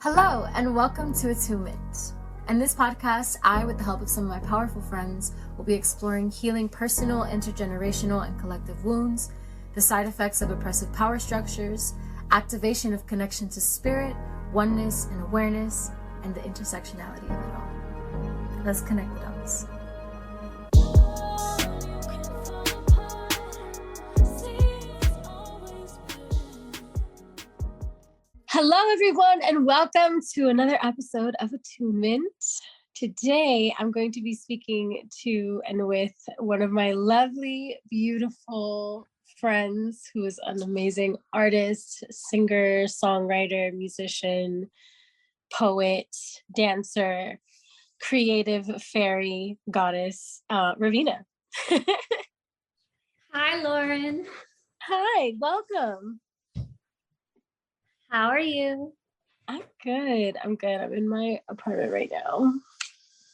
Hello, and welcome to Attunement. In this podcast, I, with the help of some of my powerful friends, will be exploring healing personal, intergenerational, and collective wounds, the side effects of oppressive power structures, activation of connection to spirit, oneness and awareness, and the intersectionality of it all. Let's connect the dots. Hello, everyone, and welcome to another episode of Attunement. Today, I'm going to be speaking to and with one of my lovely, beautiful friends who is an amazing artist, singer, songwriter, musician, poet, dancer, creative fairy, goddess, Raveena. Hi, Lauren. Hi, welcome. How are you? I'm good. I'm in my apartment right now.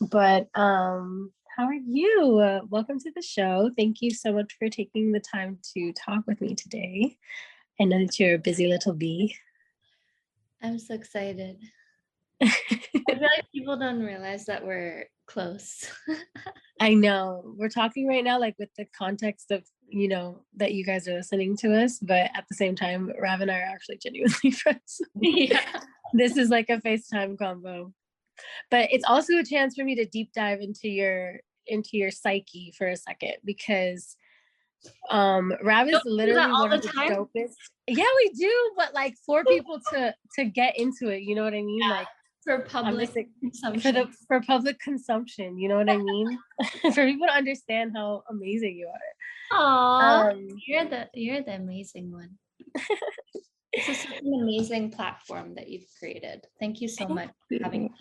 But how are you? Welcome to the show. Thank you so much for taking the time to talk with me today. I know that you're a busy little bee. I'm so excited. I feel like people don't realize that we're close. I know. We're talking right now, like with the context of, that you guys are listening to us, but at the same time, Rav and I are actually genuinely friends. Yeah. This is like a FaceTime combo. But it's also a chance for me to deep dive into your psyche for a second, because Rav is literally one of the dopest. Yeah, we do, but like for people to get into it, you know what I mean? Yeah. Like for public consumption. For public consumption, you know what I mean? For people to understand how amazing you are. Aww, you're the amazing one. This is such an amazing platform that you've created. Thank you so much for having me.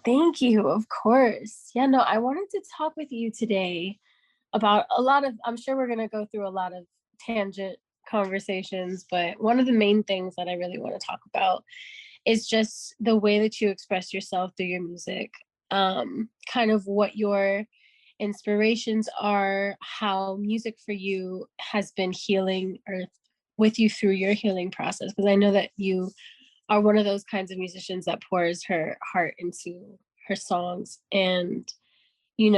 Thank you, of course. Yeah, no, I wanted to talk with you today about I'm sure we're going to go through a lot of tangent conversations, but one of the main things that I really want to talk about is just the way that you express yourself through your music, kind of what your inspirations are, how music for you has been healing or with you through your healing process, because I know that you are one of those kinds of musicians that pours her heart into her songs, and you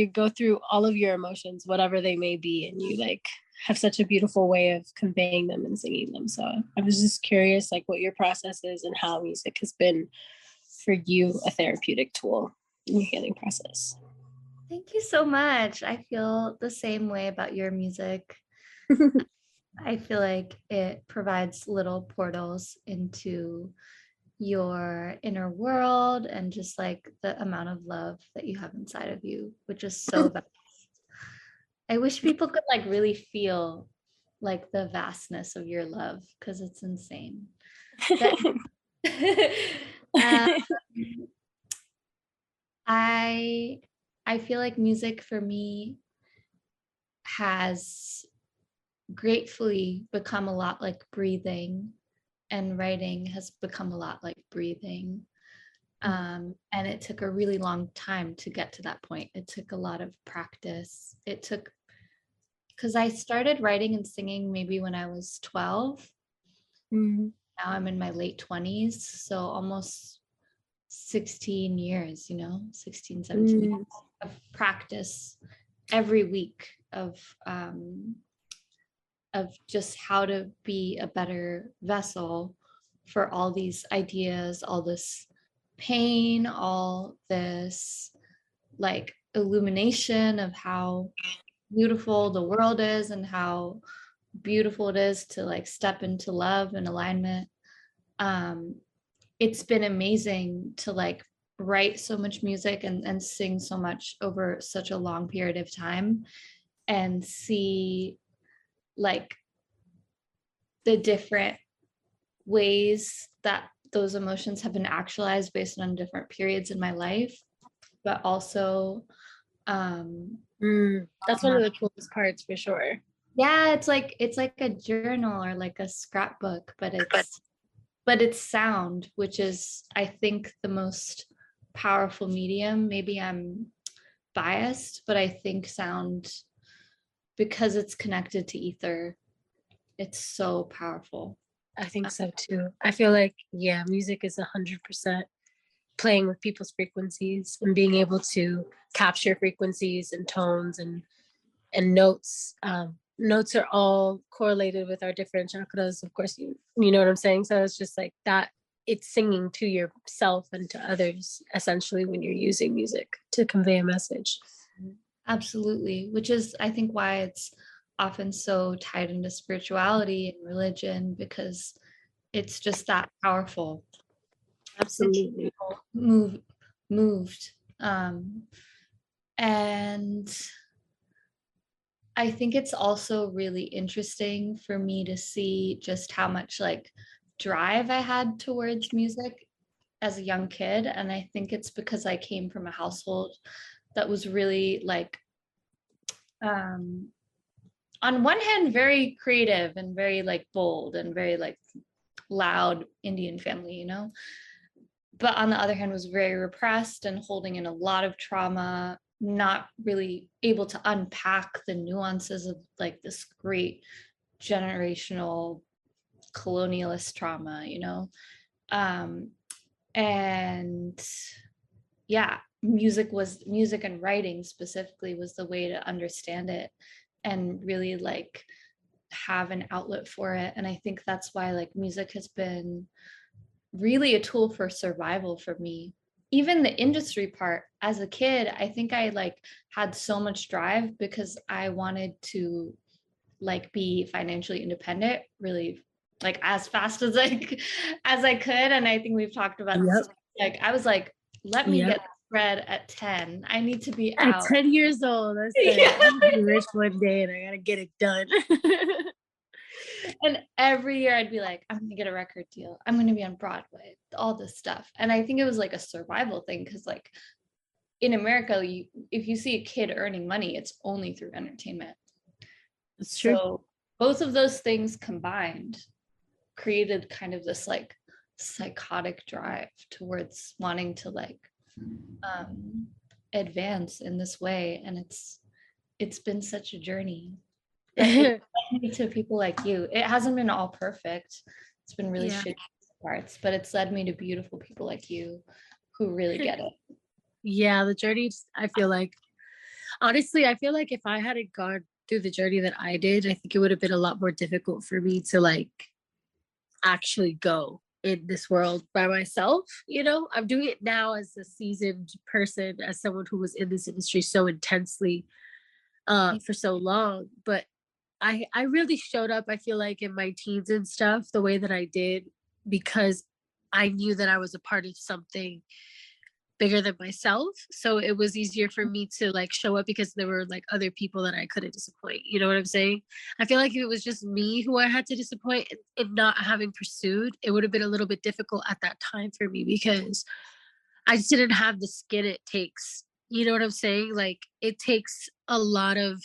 go through all of your emotions, whatever they may be, and you like have such a beautiful way of conveying them and singing them. So I was just curious, like, what your process is and how music has been for you a therapeutic tool in your healing process. Thank you so much. I feel the same way about your music. I feel like it provides little portals into your inner world and just like the amount of love that you have inside of you, which is so vast. I wish people could like really feel like the vastness of your love, because it's insane. I feel like music for me has gratefully become a lot like breathing, and writing has become a lot like breathing. And it took a really long time to get to that point. It took a lot of practice. Because I started writing and singing maybe when I was 12. Now I'm in my late 20s, so almost 16 years, 16, 17 years of practice every week of just how to be a better vessel for all these ideas, all this pain, all this like illumination of how beautiful the world is and how beautiful it is to like step into love and alignment. It's been amazing to like write so much music and sing so much over such a long period of time, and see like the different ways that those emotions have been actualized based on different periods in my life. But also that's one of the coolest parts for sure. Yeah, it's like a journal or like a scrapbook, but it's sound, which is, I think, the most powerful medium. Maybe I'm biased, but I think sound, because it's connected to ether, it's so powerful. I think so too. I feel like, yeah, music is 100% playing with people's frequencies and being able to capture frequencies and tones and notes. Notes are all correlated with our different chakras, of course. You know what I'm saying? So it's just like that. It's singing to yourself and to others, essentially, when you're using music to convey a message. Absolutely, which is, I think, why it's often so tied into spirituality and religion, because it's just that powerful. Absolutely. Moved. And I think it's also really interesting for me to see just how much like drive I had towards music as a young kid. And I think it's because I came from a household that was really like, on one hand, very creative and very like bold and very like loud Indian family, you know? But on the other hand, was very repressed and holding in a lot of trauma, not really able to unpack the nuances of like this great generational colonialist trauma, you know? And yeah, music and writing specifically was the way to understand it and really like have an outlet for it. And I think that's why like music has been really a tool for survival for me. Even the industry part, as a kid, I think I like had so much drive because I wanted to like be financially independent really like as fast as as I could. And I think we've talked about this. Like I was like, let me get bread at 10. I need to be at out 10 years old. I said, I'm gonna be rich one day and I gotta get it done. And every year I'd be like, I'm gonna get a record deal, I'm gonna be on Broadway, all this stuff. And I think it was like a survival thing, because like in America, if you see a kid earning money, it's only through entertainment. It's true. So both of those things combined created kind of this like psychotic drive towards wanting to like advance in this way. And it's been such a journey. But it led me to people like you. It hasn't been all perfect. It's been really shitty parts, but it's led me to beautiful people like you who really get it. Yeah, the journey, I feel like, honestly, I feel like if I hadn't gone through the journey that I did, I think it would have been a lot more difficult for me to like actually go in this world by myself. You know, I'm doing it now as a seasoned person, as someone who was in this industry so intensely for so long. But I really showed up, I feel like, in my teens and stuff the way that I did because I knew that I was a part of something bigger than myself. So it was easier for me to like show up because there were like other people that I couldn't disappoint. You know what I'm saying? I feel like if it was just me who I had to disappoint and not having pursued, it would have been a little bit difficult at that time for me because I just didn't have the skin it takes. You know what I'm saying? Like it takes a lot of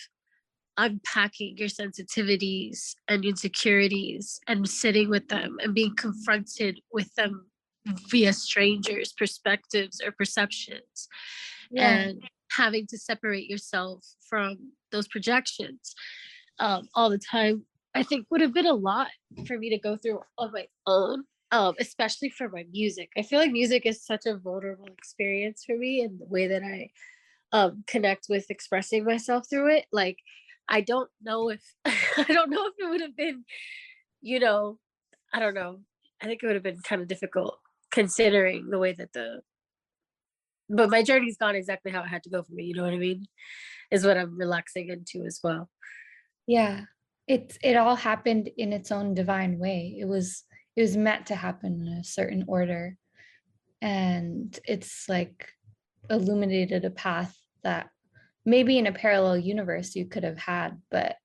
unpacking your sensitivities and insecurities and sitting with them and being confronted with them via strangers' perspectives or perceptions and having to separate yourself from those projections all the time, I think would have been a lot for me to go through on my own. Especially for my music. I feel like music is such a vulnerable experience for me and the way that I connect with expressing myself through it. Like I don't know if I don't know if it would have been, you know, I don't know. I think it would have been kind of difficult considering the way that but my journey's gone exactly how it had to go for me, you know what I mean? Is what I'm relaxing into as well. Yeah. It all happened in its own divine way. It was meant to happen in a certain order. And it's like illuminated a path that maybe in a parallel universe you could have had, but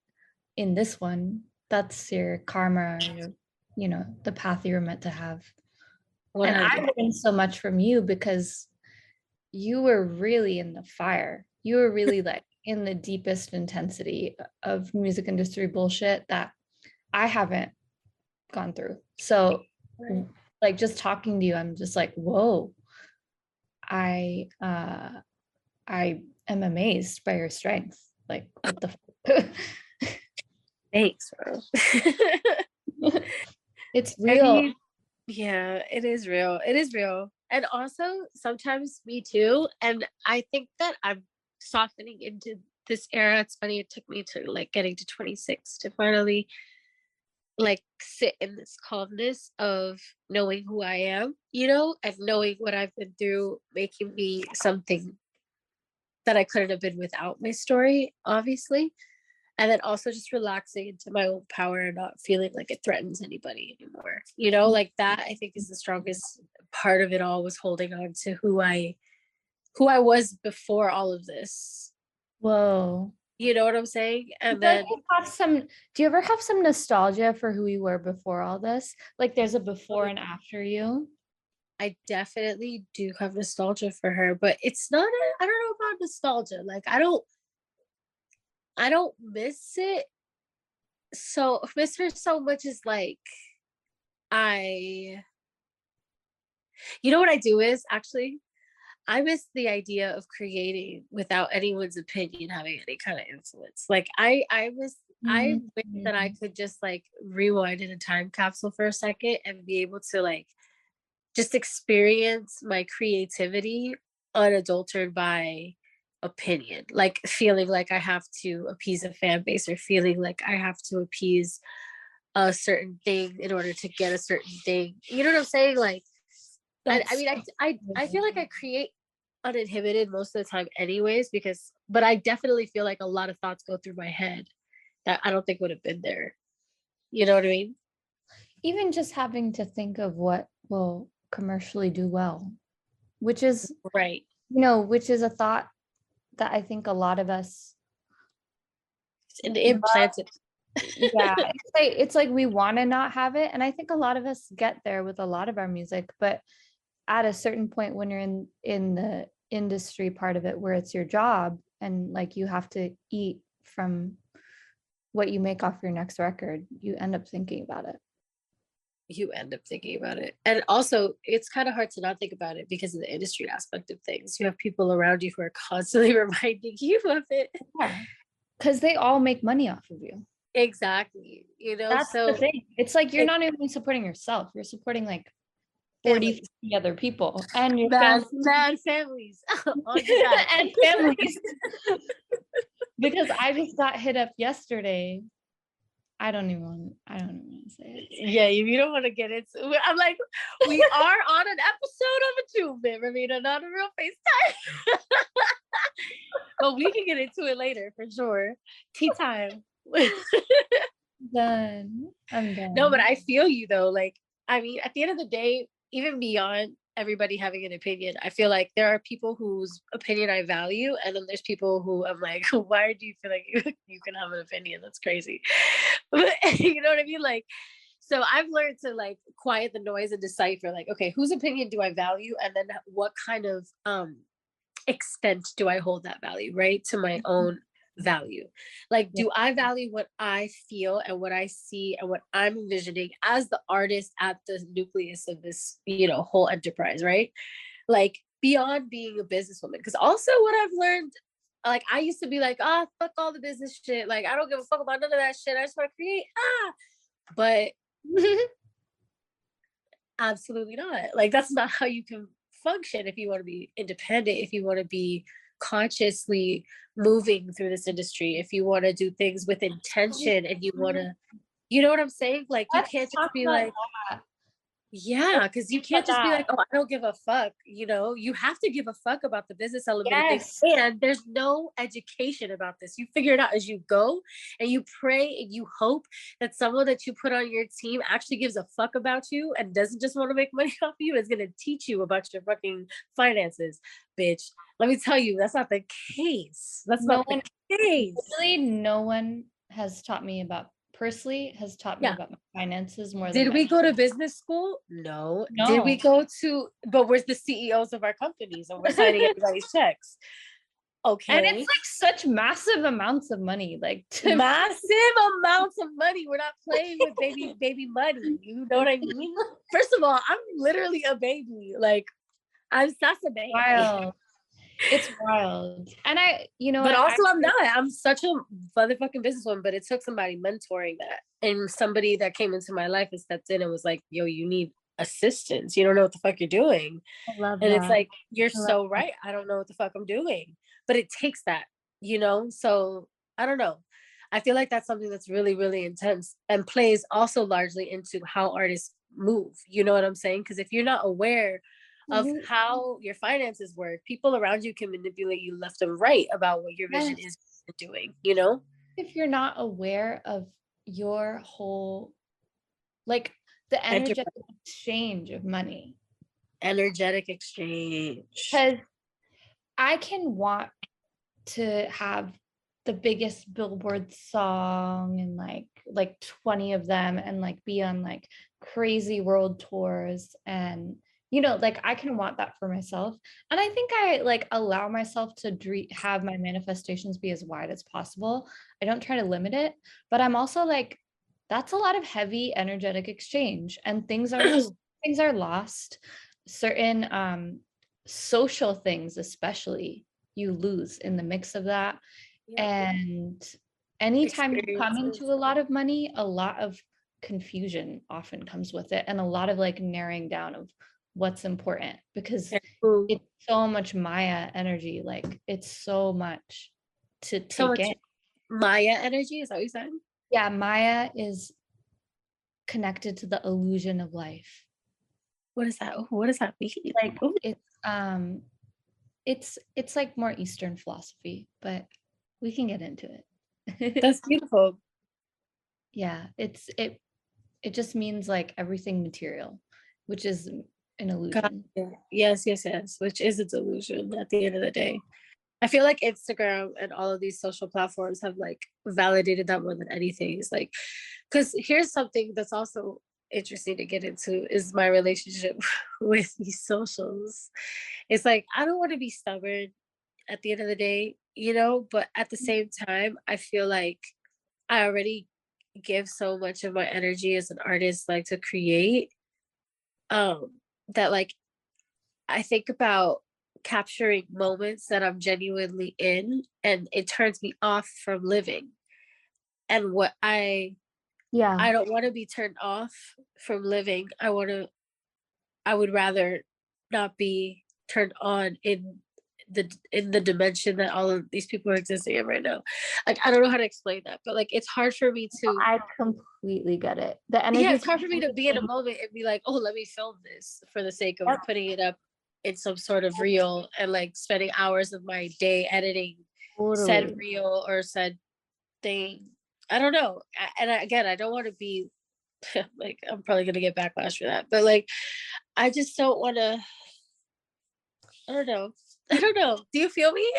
in this one, that's your karma, the path you were meant to have. 100. And I learned so much from you because you were really in the fire. You were really like in the deepest intensity of music industry bullshit that I haven't gone through. So like just talking to you, I'm just like, whoa, I am amazed by your strength. Like what the Thanks, bro. It's I real. mean, yeah, it is real. It is real. And also sometimes me too. And I think that I'm softening into this era. It's funny, it took me to like getting to 26 to finally like sit in this calmness of knowing who I am, you know, and knowing what I've been through, making me something that I couldn't have been without my story, obviously. And then also just relaxing into my own power and not feeling like it threatens anybody anymore. You know, like that I think is the strongest part of it all, was holding on to who I was before all of this. Whoa. You know what I'm saying? And Like then you have some, do you ever have some nostalgia for who you were before all this? Like there's a before and after you? I definitely do have nostalgia for her, but it's not I don't know about nostalgia. Like I don't miss it. So miss her so much is like I you know what I do is actually I miss the idea of creating without anyone's opinion having any kind of influence. Like I wish that I could just like rewind in a time capsule for a second and be able to like just experience my creativity unadulterated by opinion, like feeling like I have to appease a fan base or feeling like I have to appease a certain thing in order to get a certain thing. You know what I'm saying? Like I That's mean I feel like I create uninhibited most of the time anyways, because but I definitely feel like a lot of thoughts go through my head that I don't think would have been there. You know what I mean? even just having to think of what will commercially do well, which is, Right. which is a thought that I think a lot of us, And implanted. yeah, it's like we want to not have it. And I think a lot of us get there with a lot of our music, but at a certain point when you're in the industry part of it where it's your job and like you have to eat from what you make off your next record, you end up thinking about it. You end up thinking about it. And also, it's kind of hard to not think about it because of the industry aspect of things. You have people around you who are constantly reminding you of it. Yeah, because they all make money off of you. Exactly. You know, That's the so thing. It's like you're it, not even supporting yourself, you're supporting like 40 families, 50 other people and your mad, family. mad families on your back. And families. Because I just got hit up yesterday. I don't even want to say it. Yeah, you don't want to get into it. I'm like, we are on an episode of Attunement, Raveena, not a real FaceTime. But we can get into it later for sure. Tea time. Done. I'm done. No, but I feel you though. Like, I mean, at the end of the day, even beyond everybody having an opinion, I feel like there are people whose opinion I value, and then there's people who I'm like, why do you feel like you can have an opinion? That's crazy. But, you know what I mean? Like, so I've learned to like quiet the noise and decipher, like, okay, whose opinion do I value, and then what kind of extent do I hold that value, right, to my own value. Like, do I value what I feel and what I see and what I'm envisioning as the artist at the nucleus of this, whole enterprise, right? Like, beyond being a businesswoman. Because also what I've learned, like, I used to be like, fuck all the business shit. Like, I don't give a fuck about none of that shit. I just want to create. But absolutely not. Like, that's not how you can function if you want to be independent, if you want to be consciously moving through this industry, if you want to do things with intention and you want to, you know what I'm saying? Like, you can't just be like, yeah, because you can't just be like, oh, I don't give a fuck. You have to give a fuck about the business element of things. And there's no education about this. You figure it out as you go, and you pray and you hope that someone that you put on your team actually gives a fuck about you and doesn't just want to make money off of you, is going to teach you about your fucking finances, bitch. Let me tell you, that's not the case. That's not the case. Really, no one has taught me about about my finances more than Did we go to business school? No. Did we go to, but we're the CEOs of our companies and we're signing everybody's checks. Okay. And it's like such massive amounts of money, like massive amounts of money. We're not playing with baby money. You know what I mean? First of all, I'm literally a baby. Like, I'm such a baby. Wow. It's wild. And I, you know But what, also I'm not. I'm such a motherfucking businesswoman, but it took somebody mentoring that. And somebody that came into my life and stepped in and was like, yo, you need assistance. You don't know what the fuck you're doing. I love And it's that. like, you're I love so that. right. I don't know what the fuck I'm doing. But it takes that, you know? So I don't know. I feel like that's something that's really, really intense and plays also largely into how artists move. You know what I'm saying? Because if you're not aware of Mhm. how your finances work, people around you can manipulate you left and right about what your vision Yes. is doing, you know? If you're not aware of your whole, like the Enter- energetic exchange of money, energetic exchange. because I can want to have the biggest Billboard song and like 20 of them and like be on like crazy world tours, and like I can want that for myself. And I think I like allow myself to have my manifestations be as wide as possible. I don't try to limit it, but I'm also like, that's a lot of heavy energetic exchange, and things are lost. Certain social things especially, you lose in the mix of that. Yep. And anytime you come into Experiences. a lot of money, a lot of confusion often comes with it, and a lot of like narrowing down of what's important, because Ooh, it's so much Maya energy. Like it's so much to so take much in. Maya energy, is that what you said? Yeah, Maya is connected to the illusion of life. What is that? What does that mean? Like Ooh, it's like more Eastern philosophy, but we can get into it. that's beautiful. Yeah, it just means like everything material, which is an God, illusion. yeah. Yes, yes, yes. Which is a delusion at the end of the day. I feel like Instagram and all of these social platforms have like validated that more than anything. It's like, because here's something that's also interesting to get into is my relationship with these socials. It's like, I don't want to be stubborn at the end of the day, you know, but at the same time, I feel like I already give so much of my energy as an artist, like to create, that like I think about capturing moments that I'm genuinely in, and it turns me off from living. And Yeah. I don't want to be turned off from living. I would rather not be turned on in the dimension that all of these people are existing in right now. Like I don't know how to explain that, but like it's hard for me to I completely get it. The yeah, energy it's is hard for me to be in a moment and be like, oh, let me film this for the sake of Yep. putting it up in some sort of reel and like spending hours of my day editing said Totally. reel or said thing. I don't know. Again, I don't want to be like, I'm probably going to get backlash for that, but like, I just don't want to, I don't know. I don't know. Do you feel me?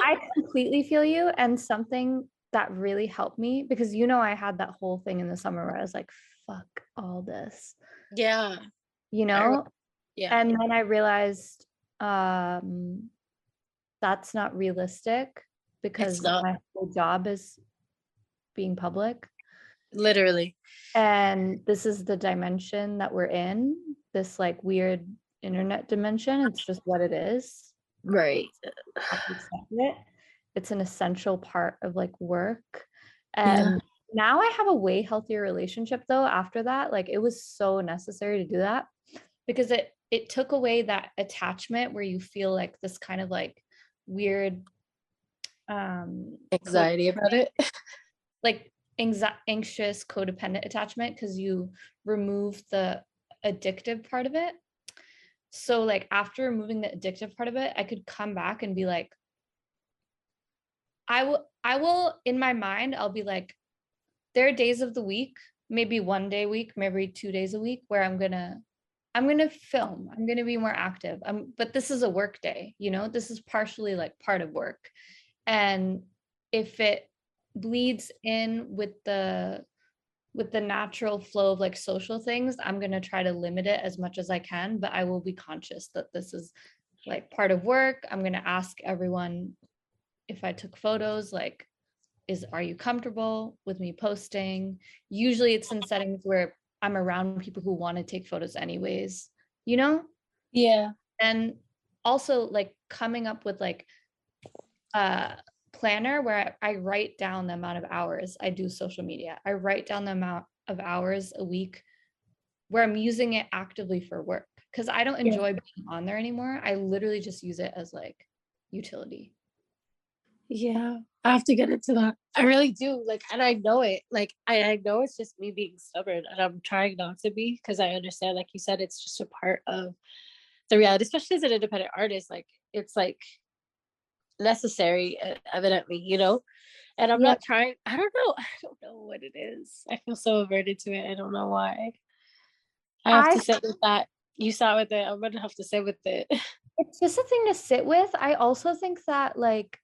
I completely feel you. And something that really helped me, because I had that whole thing in the summer where I was like, fuck all this, Yeah. you I re- know? yeah. And then I realized um that's not realistic, It's because not my whole job is being public. literally And this is the dimension that we're in, this like weird internet dimension. It's just what it is. right. Have to accept it. It's an essential part of like work. Yeah. And now I have a way healthier relationship though after that. Like it was so necessary to do that, because it took away that attachment where you feel like this kind of like weird Anxiety about it. like anxious codependent attachment, because you remove the addictive part of it. So like after removing the addictive part of it, I could come back and be like, I will in my mind, I'll be like, there are days of the week, maybe one day a week, maybe 2 days a week, where I'm gonna film. I'm gonna be more active. But this is a work day, this is partially like part of work. And if it bleeds in with the natural flow of like social things, I'm going to try to limit it as much as I can, but I will be conscious that this is like part of work. I'm going to ask everyone, if I took photos, like, are you comfortable with me posting? Usually it's in settings where I'm around people who want to take photos anyways, you know? Yeah. And also like coming up with like a planner where I write down the amount of hours I do social media. I write down the amount of hours a week where I'm using it actively for work, because I don't enjoy being on there anymore. I literally just use it as like utility. Yeah, I have to get into that. I really do. Like, and I know it. Like, I know it's just me being stubborn, and I'm trying not to be, because I understand, like you said, it's just a part of the reality, especially as an independent artist. Like, it's like necessary, evidently, you know? And I'm Yeah, not trying. I don't know. I don't know what it is. I feel so averted to it. I don't know why. I have I to sit with that. You sat with it. I'm gonna have to sit with it. it's just a thing to sit with. I also think that like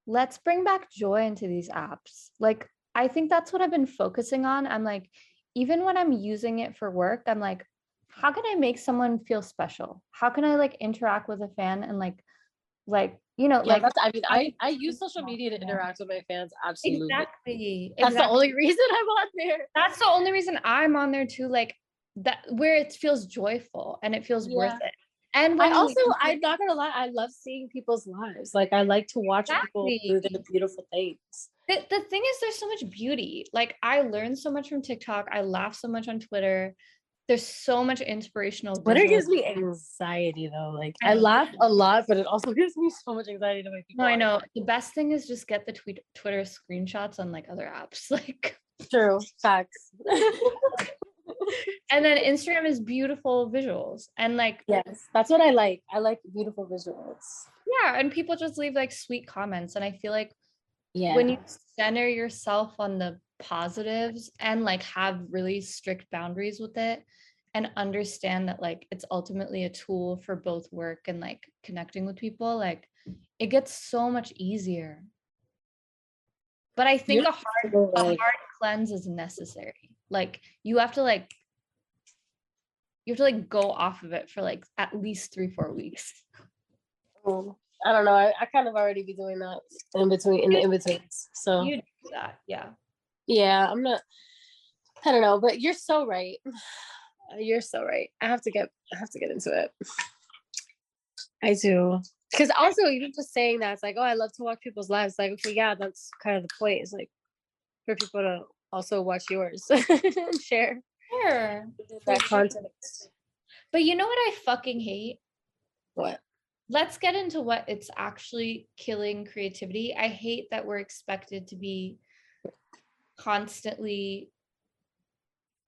let's bring back joy into these apps. Like I think that's what I've been focusing on. I'm like, even when I'm using it for work, I'm like, how can I make someone feel special? How can I like interact with a fan and like you know Yeah, like that's. I mean, how I use social media to yeah. interact with my fans. Absolutely, Exactly. that's the Exactly. only reason I'm on there. That's the only reason I'm on there too. Like that where it feels joyful and it feels worth Yeah. it. And I when also, I'm not gonna lie, I love seeing people's lives. Like, I like to watch people exactly do their beautiful things. the thing is there's so much beauty. Like I learned so much from TikTok. I laugh so much on Twitter. There's so much inspirational Twitter visual. gives me anxiety though. Like, I I know. laugh a lot, but it also gives me so much anxiety the way No, people I are. know. The best thing is just get the Twitter screenshots on like other apps. Like True, facts. and then Instagram is beautiful visuals. And like Yes, that's what I like. I like beautiful visuals. yeah, and people just leave like sweet comments. And I feel like when you Yeah. center yourself on the positives and like have really strict boundaries with it and understand that like it's ultimately a tool for both work and like connecting with people, like it gets so much easier. But I think You're so a right. hard cleanse is necessary. Like you have to like go off of it for like at least 3-4 weeks. I don't know. I kind of already be doing that in between, in the in betweens. So You do that, yeah. yeah, I'm not. I don't know, but you're so right. You're so right. I have to get into it. I do. Because also, even just saying that, it's like, oh, I love to watch people's lives. Like, okay, yeah, that's kind of the point. Is like for people to also watch yours and share Sure. For that sure. context. But you know what I fucking hate? What? Let's get into what it's actually killing creativity. I hate that we're expected to be constantly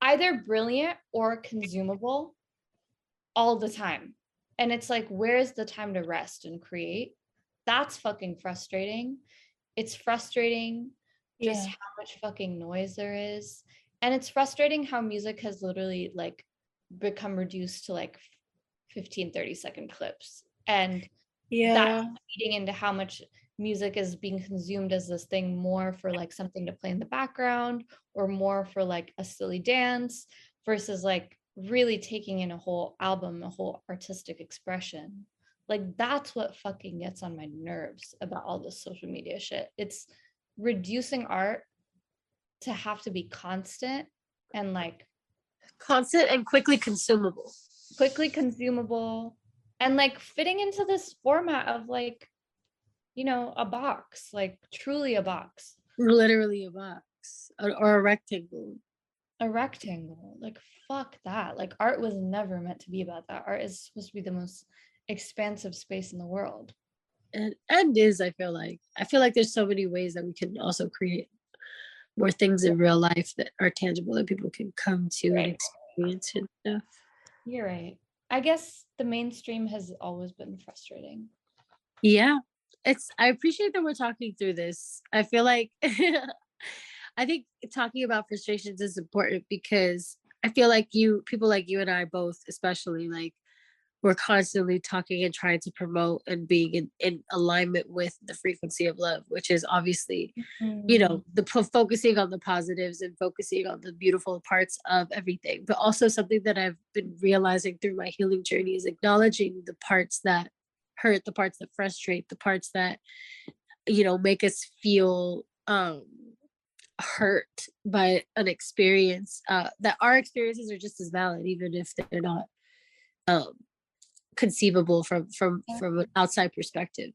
either brilliant or consumable all the time. And it's like, where's the time to rest and create? That's fucking frustrating. It's frustrating just Yeah. how much fucking noise there is. And it's frustrating how music has literally like become reduced to like 15-30 second clips. And that's Yeah. feeding into how much music is being consumed as this thing more for like something to play in the background or more for like a silly dance versus like really taking in a whole album, a whole artistic expression. Like that's what fucking gets on my nerves about all this social media shit. It's reducing art to have to be constant and like Constant and quickly consumable. quickly consumable and like fitting into this format of like a box, like truly a box, Literally a box or a rectangle. a rectangle. Like, fuck that. Like, art was never meant to be about that. Art is supposed to be the most expansive space in the world. And is, I feel like there's so many ways that we can also create more things in real life that are tangible that people can come to and Right. experience and stuff. You're right. I guess the mainstream has always been frustrating. Yeah. I appreciate that we're talking through this. I feel like I think talking about frustrations is important because I feel like people like you and I both, especially, like, we're constantly talking and trying to promote and being in alignment with the frequency of love, which is obviously, Mm. focusing on the positives and focusing on the beautiful parts of everything. But also something that I've been realizing through my healing journey is acknowledging the parts that hurt, the parts that frustrate, the parts that, make us feel hurt by an experience, that our experiences are just as valid, even if they're not um conceivable from an outside perspective,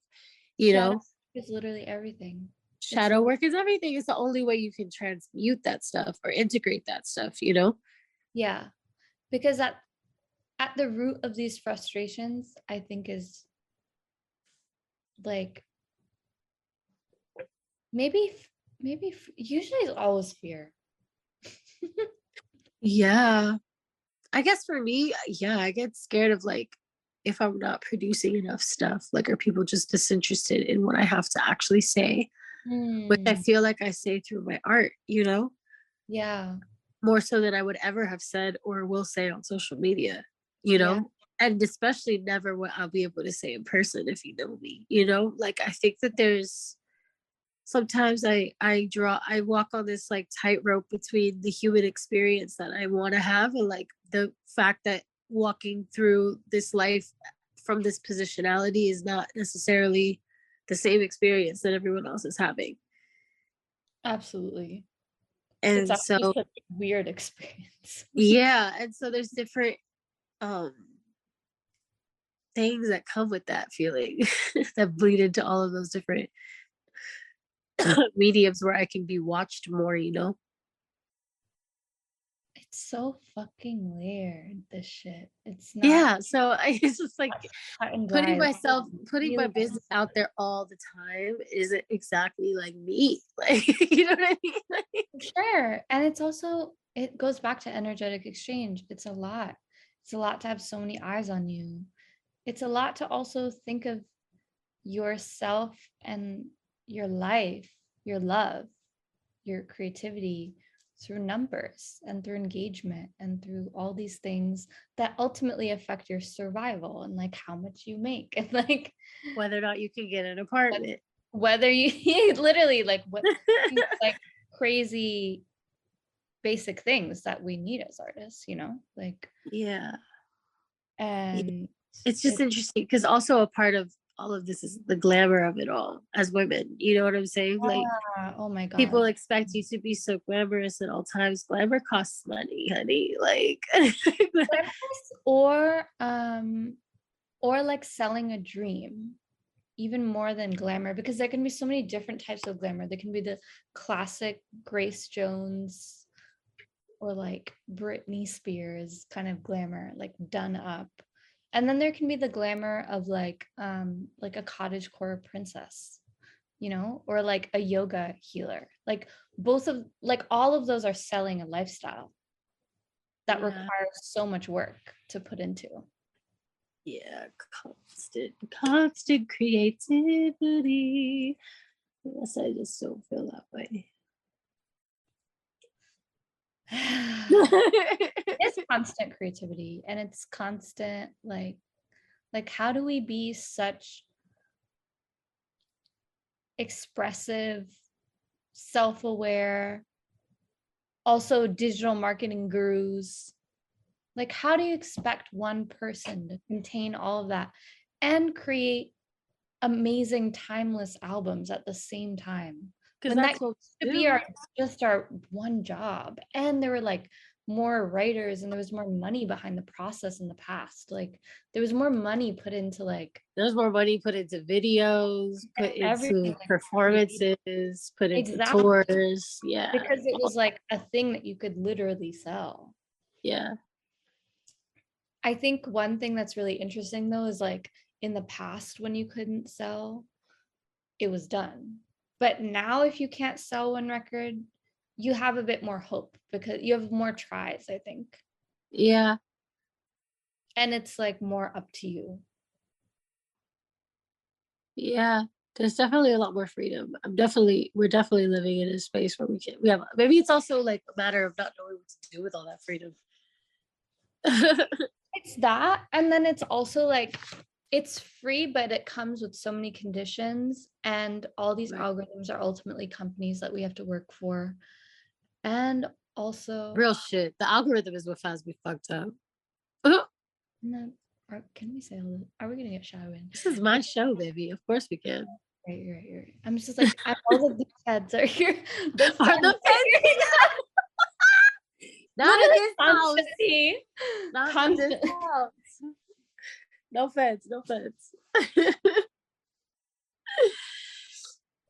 you Shadow know. is literally everything. Shadow work is everything. It's the only way you can transmute that stuff or integrate that stuff, you know. Yeah, because at the root of these frustrations, I think, is like maybe usually it's always fear. Yeah, I guess for me, yeah, I get scared of like if I'm not producing enough stuff, like are people just disinterested in what I have to actually say, which I feel like I say through my art, you know, Yeah. more so than I would ever have said or will say on social media, you know. Yeah. And especially never what I'll be able to say in person if you know me, you know. Like I think that there's sometimes I walk on this like tightrope between the human experience that I want to have and like the fact that walking through this life from this positionality is not necessarily the same experience that everyone else is having. Absolutely. It's And actually so such a weird experience. yeah, and so there's different um things that come with that feeling that bleed into all of those different mediums where I can be watched more, you know. It's so fucking layered, this shit. It's not Yeah, so I it's just like cut and putting dry. putting my Really, business out there all the time isn't exactly like me. Like, you know what I mean? Like, sure. And it's also, it goes back to energetic exchange. It's a lot. It's a lot to have so many eyes on you. It's a lot to also think of yourself and your life, your love, your creativity through numbers and through engagement and through all these things that ultimately affect your survival and like how much you make and like whether or not you can get an apartment. whether you literally like what like crazy basic things that we need as artists, you know, like Yeah. and It's just interesting because also a part of all of this is the glamour of it all as women. You know what I'm saying? Like oh my god, people expect you to be so glamorous at all times. Glamour costs money, honey. Like or like selling a dream even more than glamour, because there can be so many different types of glamour. There can be the classic Grace Jones or like Britney Spears kind of glamour, like done up. And then there can be the glamour of like a cottagecore princess, you know, or like a yoga healer. Like both of like all of those are selling a lifestyle that requires so much work to put into. Yeah, constant creativity. Yes, I just don't feel that way. It's constant creativity, and it's constant like how do we be such expressive, self-aware, also digital marketing gurus? Like how do you expect one person to contain all of that and create amazing timeless albums at the same time, Because when that that's what could be our one job? And there were like more writers and there was more money behind the process in the past. Like there was more money put into like there's more money put into videos, put everything, into like, performances, put into exactly, tours. Yeah. because it was like a thing that you could literally sell. Yeah. I think one thing that's really interesting though is like in the past when you couldn't sell, it was done. But now if you can't sell one record, you have a bit more hope because you have more tries, I think. Yeah. And it's like more up to you. Yeah. There's definitely a lot more freedom. We're definitely living in a space where we have, maybe it's also like a matter of not knowing what to do with all that freedom. It's that. And then it's also like, it's free, but it comes with so many conditions. And all these algorithms are ultimately companies that we have to work for. And also, real shit. The algorithm is what has me fucked up. can we say all this? Are we gonna get shadow in? This is my show, baby. Of course we can. Right. I'm just like, I know that the feds are here. The feds Are the feds not in this house. Not in this house. No offense, no offense.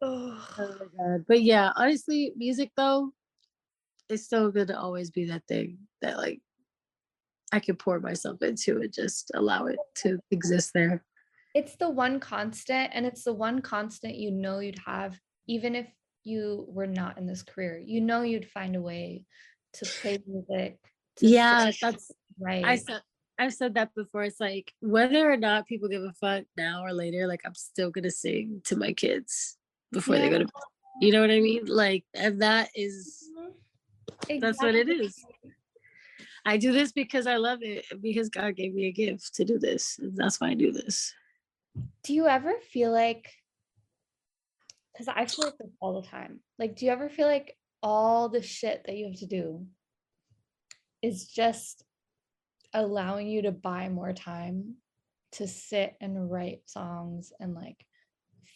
Oh my God. But yeah, honestly, music though, it's still gonna always be that thing that like I can pour myself into and just allow it to exist there. It's the one constant, and it's the one constant you know you'd have even if you were not in this career. You know you'd find a way to play music, to Yeah, sing, that's I right? said I've said that before. It's like whether or not people give a fuck now or later, like I'm still gonna sing to my kids before they Yeah. go to bed. You know what I mean? Like, and Mhm. that's what it Exactly. is. I do this because I love it, because God gave me a gift to do this. And that's why I do this. Do you ever feel like, because I feel like this all the time, like, do you ever feel like all the shit that you have to do is just allowing you to buy more time to sit and write songs and like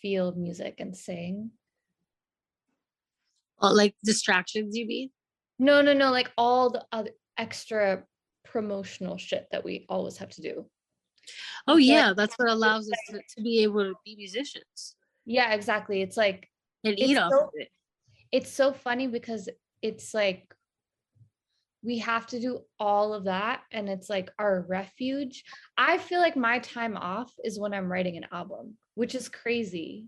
feel music and sing? Oh, like distractions, you mean? No, no, no, like all the other extra promotional shit that we always have to do. Oh I feel like, yeah, that's what allows us to be able to be musicians yeah, exactly. It's like, and eat it's off of so it. it's so funny because it's like we have to do all of that and it's like our refuge. I feel like my time off is when I'm writing an album, which is crazy.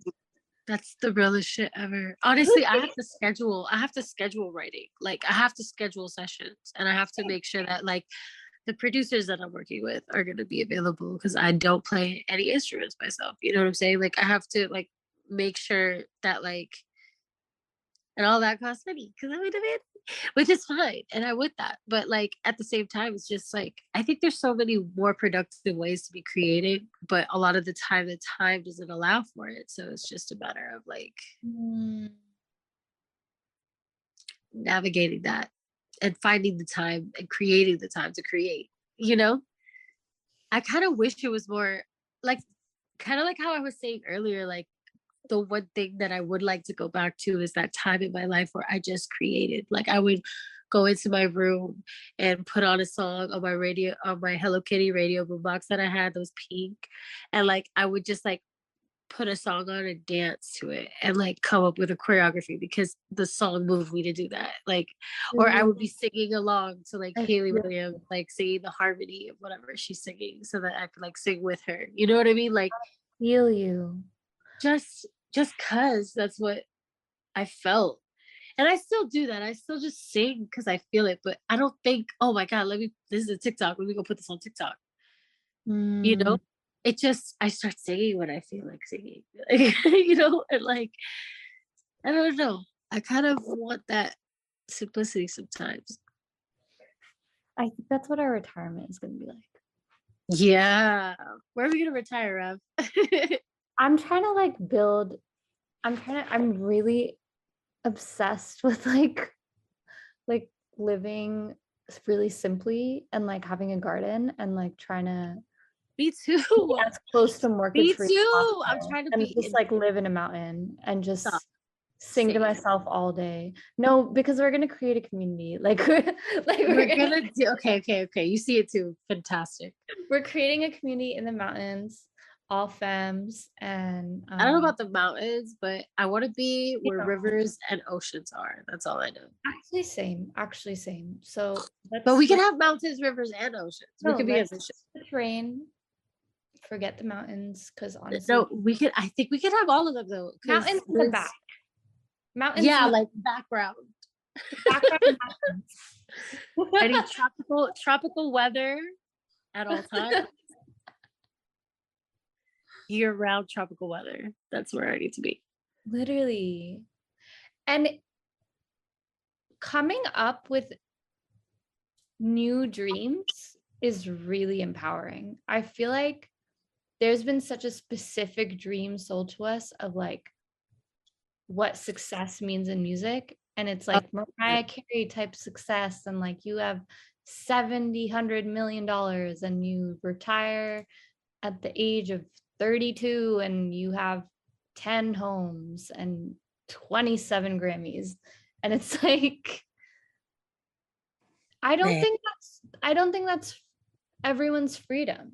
That's the realest shit ever. Honestly, I have to schedule writing. Like I have to schedule sessions and I have to make sure that like the producers that I'm working with are going to be available because I don't play any instruments myself. You know what I'm saying? Like I have to like make sure that like, and all that costs money because I'm independent, which is fine. And I would that. But like at the same time, it's just like, I think there's so many more productive ways to be creating, but a lot of the time doesn't allow for it. So it's just a matter of like Mm. navigating that and finding the time and creating the time to create, you know? I kind of wish it was more like, kind of like how I was saying earlier, like the one thing that I would like to go back to is that time in my life where I just created. Like I would go into my room and put on a song on my radio, on my Hello Kitty radio boombox that I had, those pink, and like I would just like put a song on and dance to it and like come up with a choreography because the song moved me to do that. Like, or I would be singing along to like I Haley feel, Williams, like singing the harmony of whatever she's singing so that I could like sing with her. You know what I mean? Like feel you. just just cause that's what I felt. And I still do that. I still just sing because I feel it. But I don't think, oh my God, this is a TikTok. Let me go put this on TikTok. You know? Mm. It just, I start singing when I feel like singing. You know? And like, I don't know. I kind of want that simplicity sometimes. I think that's what our retirement is going to be like. Yeah. Where are we going to retire, Rev? I'm trying to like build, I'm really obsessed with like living really simply and like having a garden and like trying to Me too. be as close to mortgage Me free as too. I'm possible trying to and be just in like live in a mountain and stop. just sing to Same. myself all day. No, because we're gonna create a community. Like We're gonna do okay. You see it too. Fantastic. we're creating a community in the mountains, all femmes, and I don't know about the mountains, but I want to be you where know, rivers and oceans are. That's all I know. actually same. So But we that's can like, have mountains, rivers, and oceans. We no, could be as let's ocean. the terrain, forget the mountains, because honestly, No, we could. I think we could have all of them though, because mountains in the back, mountains in yeah, the like background. background. I need Mountains. tropical weather at all times. Year round tropical weather. That's where I need to be. Literally. And coming up with new dreams is really empowering. I feel like there's been such a specific dream sold to us of like what success means in music. And it's Oh, like Mariah Carey type success. And like you have 70 $100 million and you retire at the age of 32 and you have 10 homes and 27 Grammys. And it's like, man. I don't think that's everyone's freedom.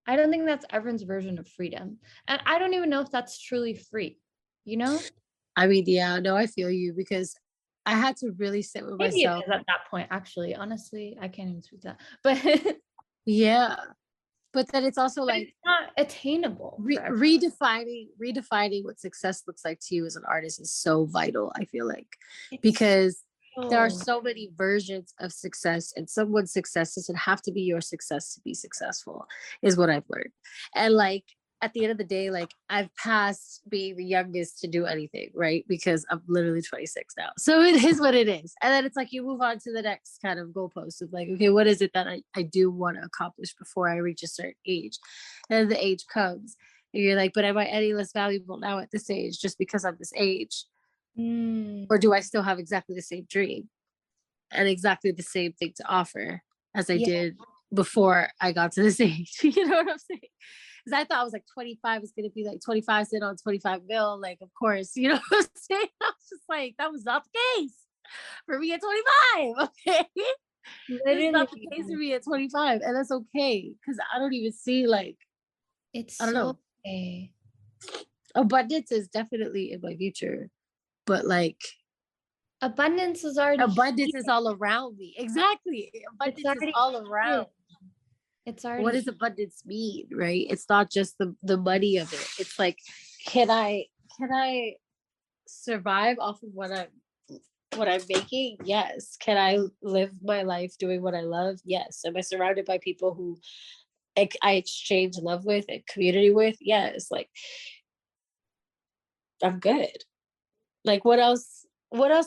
I don't think that's everyone's version of freedom. And I don't even know if that's truly free, you know? I mean, yeah, no, I feel you, because I had to really sit with Maybe it myself. is at that point, actually. Honestly, I can't even speak to that. But Yeah. But then it's also but like it's not attainable for everyone. redefining what success looks like to you as an artist is so vital, I feel like, It's because there are so, so many versions of success, and someone's success doesn't have to be your success to be successful, is what I've learned. And like at the end of the day, like I've passed being the youngest to do anything, right? Because I'm literally 26 now. So it is what it is. And then it's like you move on to the next kind of goalpost of like, okay, what is it that I do want to accomplish before I reach a certain age? And the age comes. And you're like, but am I any less valuable now at this age just because I'm this age? Or do I still have exactly the same dream and exactly the same thing to offer as I yeah, did before I got to this age? You know what I'm saying? Because I thought I was like 25 is going to be like 25 cent on 25 mil. Like, of course, you know what I'm saying? I was just like, that was not the case for me at 25. Okay. It's not the literally. case for me at 25. And that's okay. Because I don't even see like, It's I don't so know. okay. Abundance is definitely in my future. But like, Abundance is already abundance here. is all around me. Exactly. It's Abundance is already all here. around. It's What already does abundance mean, right? It's not just the money of it. It's like, can I survive off of what I'm making? Yes. Can I live my life doing what I love? Yes. Am I surrounded by people who I exchange love with and community with? Yes. Like I'm good. Like what else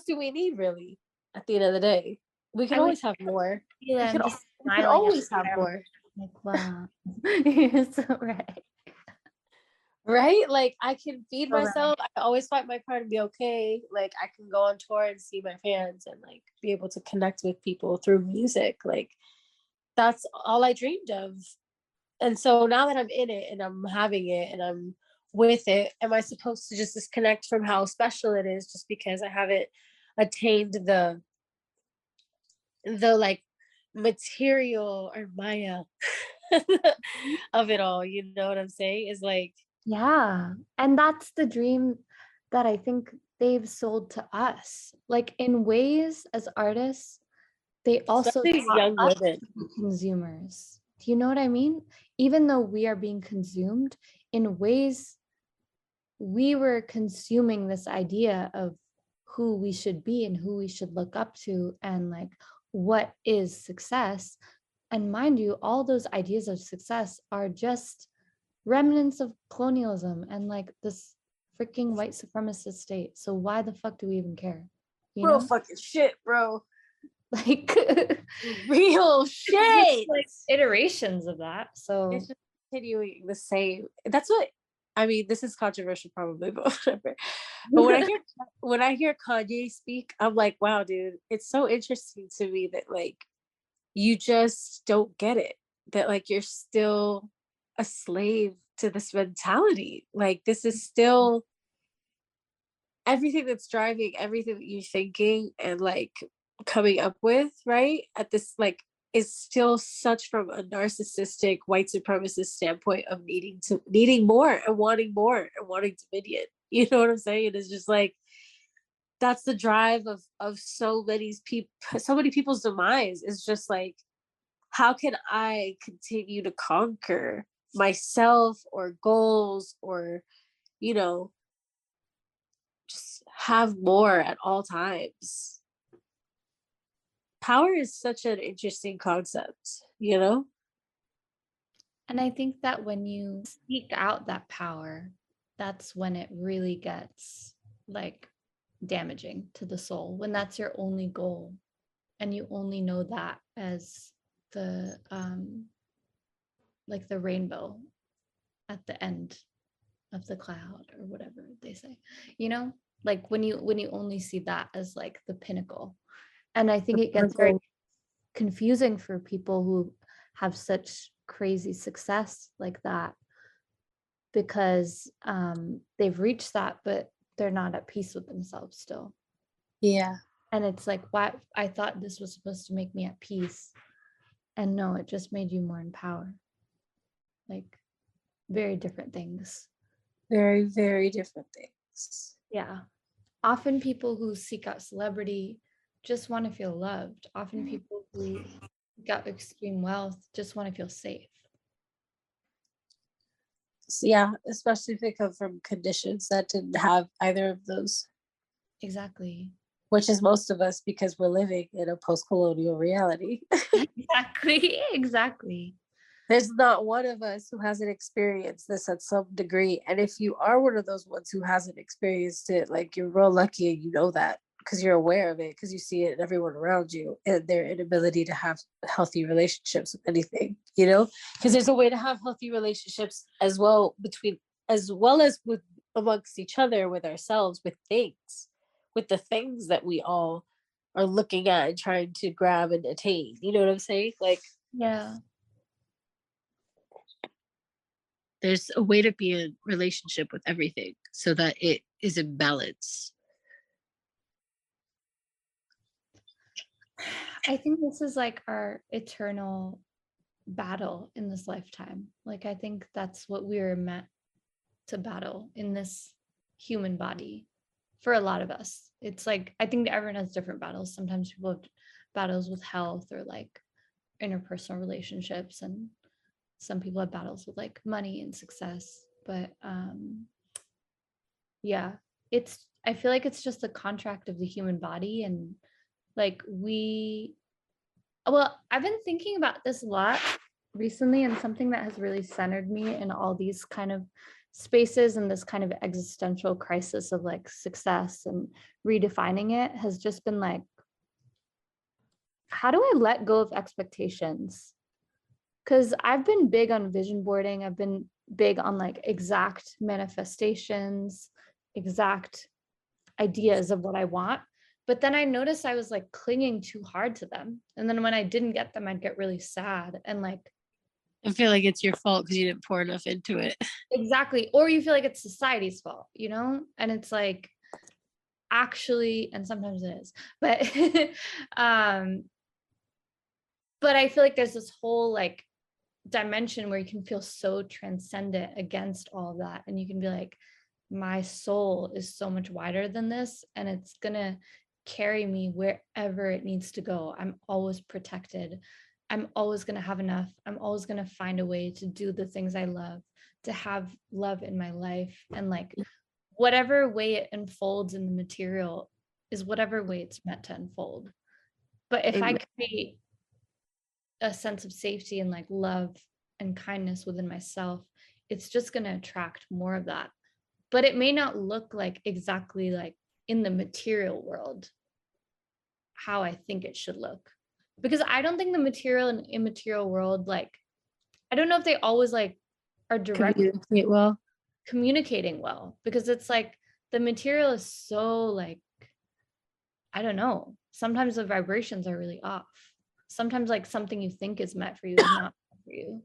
do we need really at the end of the day? We can I would always have more. feel We I'm can just we can smiling at always have my more. like, wow. You're so right. Right? Like I can feed So right. myself. I can always fight my car and be okay. Like I can go on tour and see my fans and like be able to connect with people through music. Like that's all I dreamed of. And so now that I'm in it and I'm having it and I'm with it, am I supposed to just disconnect from how special it is just because I haven't attained the like material or Maya of it all? You know what I'm saying? Is like Yeah. And that's the dream that I think they've sold to us. Like in ways as artists, they also especially taught young us women. to be consumers. Do you know what I mean? Even though we are being consumed, in ways we were consuming this idea of who we should be and who we should look up to and like what is success. And mind you, all those ideas of success are just remnants of colonialism and like this freaking white supremacist state. So why the fuck do we even care? You Real know? fucking shit, bro. Like Real it's just shit. like iterations of that. So It's just continuing the same. That's what I mean. This is controversial, probably, but whatever. But when I hear Kanye speak, I'm like, wow, dude, it's so interesting to me that like you just don't get it. That like you're still a slave to this mentality. Like this is still everything that's driving everything that you're thinking and like coming up with, right? At this like is still such from a narcissistic white supremacist standpoint of needing more and wanting dominion. You know what I'm saying? It's just like that's the drive of so many people's demise is just like how can I continue to conquer myself or goals or you know just have more at all times. Power is such an interesting concept, you know? and I think that when you seek out that power, that's when it really gets like damaging to the soul, when that's your only goal and you only know that as the like the rainbow at the end of the cloud or whatever they say, you know, like when you only see that as like the pinnacle. And I think it gets very confusing for people who have such crazy success like that because they've reached that but they're not at peace with themselves still. Yeah. And it's like, why? I thought this was supposed to make me at peace, and no, it just made you more in power. like very different things. Very, very different things. Yeah. Often people who seek out celebrity just want to feel loved. Often people who seek out extreme wealth just want to feel safe. So yeah, especially if they come from conditions that didn't have either of those. Exactly. Which is most of us, because we're living in a post-colonial reality. Exactly. There's not one of us who hasn't experienced this at some degree. And if you are one of those ones who hasn't experienced it, like, you're real lucky, and you know that because you're aware of it, because you see it in everyone around you and their inability to have healthy relationships with anything, you know, because there's a way to have healthy relationships as well as with amongst each other, with ourselves, with things, with the things that we all are looking at and trying to grab and attain. You know what I'm saying? Like, Yeah. there's a way to be in relationship with everything so that it is in balance. I think this is like our eternal battle in this lifetime. Like, I think that's what we are meant to battle in this human body for a lot of us. It's like, I think everyone has different battles. Sometimes people have battles with health or like interpersonal relationships, and some people have battles with like money and success. But yeah, I feel like it's just a contract of the human body. And like I've been thinking about this a lot recently, and something that has really centered me in all these kind of spaces and this kind of existential crisis of like success and redefining it has just been like, how do I let go of expectations? Because I've been big on vision boarding. I've been big on like exact manifestations, exact ideas of what I want. But then I noticed I was like clinging too hard to them. And then when I didn't get them, I'd get really sad and like, I feel like it's your fault because you didn't pour enough into it. exactly. Or you feel like it's society's fault, And it's like, actually, and sometimes it is, but but I feel like there's this whole like dimension where you can feel so transcendent against all of that, and you can be like, my soul is so much wider than this, and it's gonna carry me wherever it needs to go. I'm always protected. I'm always gonna have enough. I'm always gonna find a way to do the things I love, to have love in my life. And like, whatever way it unfolds in the material is whatever way it's meant to unfold. But if I create a sense of safety and like love and kindness within myself, it's just going to attract more of that. But it may not look like exactly like in the material world how I think it should look, because I don't think the material and immaterial world, like, I don't know if they always like are directly communicating well, because it's like the material is so like, I don't know, sometimes the vibrations are really off. Sometimes like something you think is meant for you is not meant for you.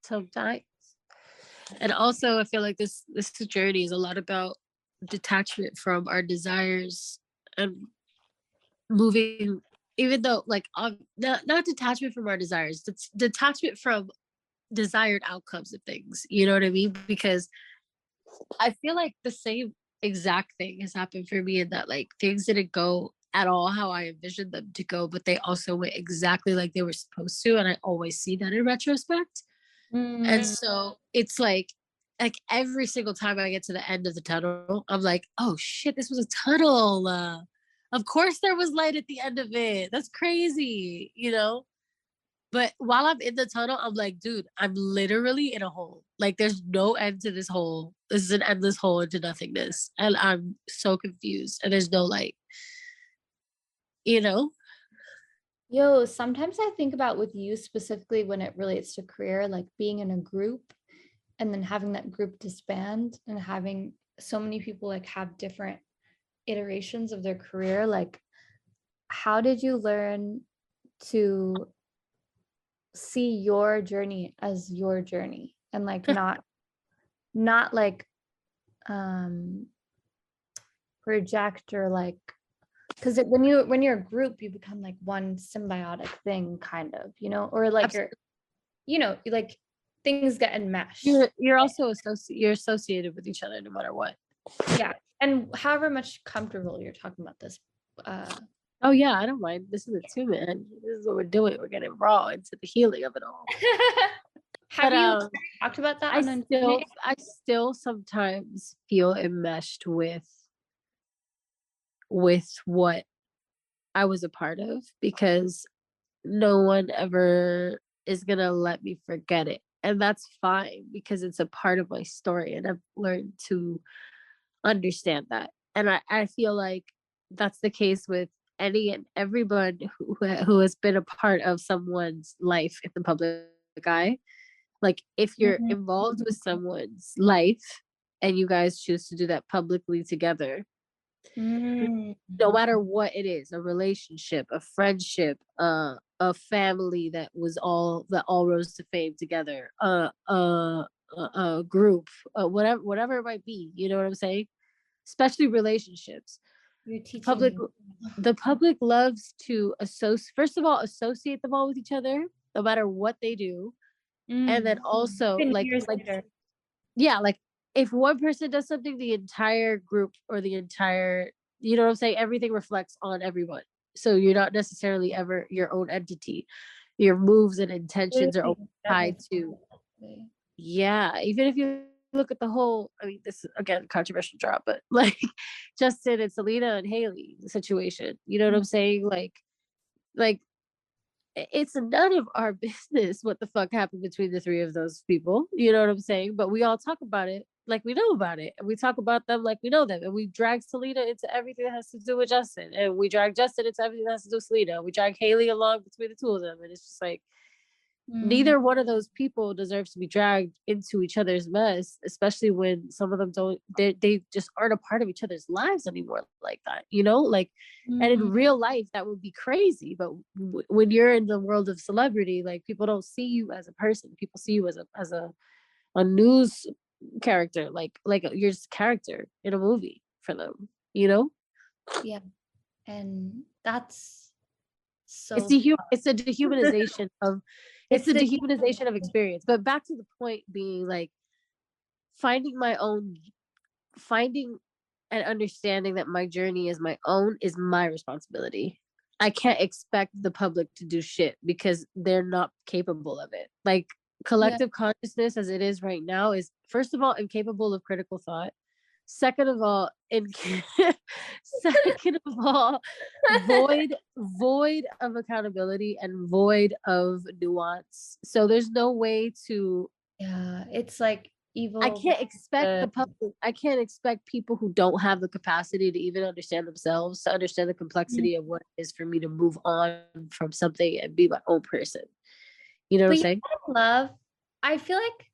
Sometimes. And also I feel like this journey is a lot about detachment from our desires and moving, even though like not detachment from our desires, it's detachment from desired outcomes of things, you know what I mean? Because I feel like the same exact thing has happened for me, in that like things didn't go at all how I envisioned them to go, but they also went exactly like they were supposed to. And I always see that in retrospect. And so it's like every single time I get to the end of the tunnel, I'm like, oh shit, this was a tunnel. Of course there was light at the end of it. That's crazy, you know? But while I'm in the tunnel, I'm like, dude, I'm literally in a hole. Like, there's no end to this hole. This is an endless hole into nothingness. And I'm so confused. And there's no light, you know? Yo, sometimes I think about with you specifically when it relates to career, like being in a group and then having that group disband and having so many people like have different iterations of their career. Like, how did you learn to see your journey as your journey and like not like project or like, because when you're a group, you become like one symbiotic thing, kind of, or like Absolutely. like things get enmeshed. You're also you're associated with each other no matter what. Yeah. And however much comfortable you're talking about this. Oh yeah, I don't mind. This is Attunement. This is what we're doing. We're getting raw into the healing of it all. Have you talked about that I still sometimes feel enmeshed with what I was a part of, because no one ever is gonna let me forget it. And that's fine, because it's a part of my story and I've learned to understand that. And I feel like that's the case with any and everyone who has been a part of someone's life in the public eye. Like, if you're involved with someone's life and you guys choose to do that publicly together, no matter what it is, a relationship, a friendship, a family that all rose to fame together, a group, whatever it might be, you know what I'm saying? Especially relationships. You're teaching The public loves to associate them all with each other, no matter what they do. And then also yeah, like if one person does something, the entire group or the entire, you know what I'm saying, everything reflects on everyone. So you're not necessarily ever your own entity. Your moves and intentions are tied to, yeah, even if you look at the whole, I mean, this is again controversial drop, but like Justin and Selena and Haley situation, you know what I'm saying? Like it's none of our business what the fuck happened between the three of those people. You know what I'm saying? But we all talk about it like we know about it. And we talk about them like we know them. And we drag Selena into everything that has to do with Justin. And we drag Justin into everything that has to do with Selena. We drag Haley along between the two of them. And it's just like, neither one of those people deserves to be dragged into each other's mess, especially when some of them they just aren't a part of each other's lives anymore like that, you know? Like, and in real life that would be crazy, but when you're in the world of celebrity, like, people don't see you as a person. People see you as a news character, like you're just a character in a movie for them, you know? Yeah. And that's so it's a dehumanization of experience. But back to the point being, like, finding and understanding that my journey is my own is my responsibility. I can't expect the public to do shit because they're not capable of it. Like, collective consciousness as it is right now is, first of all, incapable of critical thought. Second of all, second of all, void of accountability and void of nuance. So there's no way to. Yeah, it's like evil. I can't expect the public. I can't expect people who don't have the capacity to even understand themselves to understand the complexity of what it is for me to move on from something and be my own person. You know what I'm saying? I feel like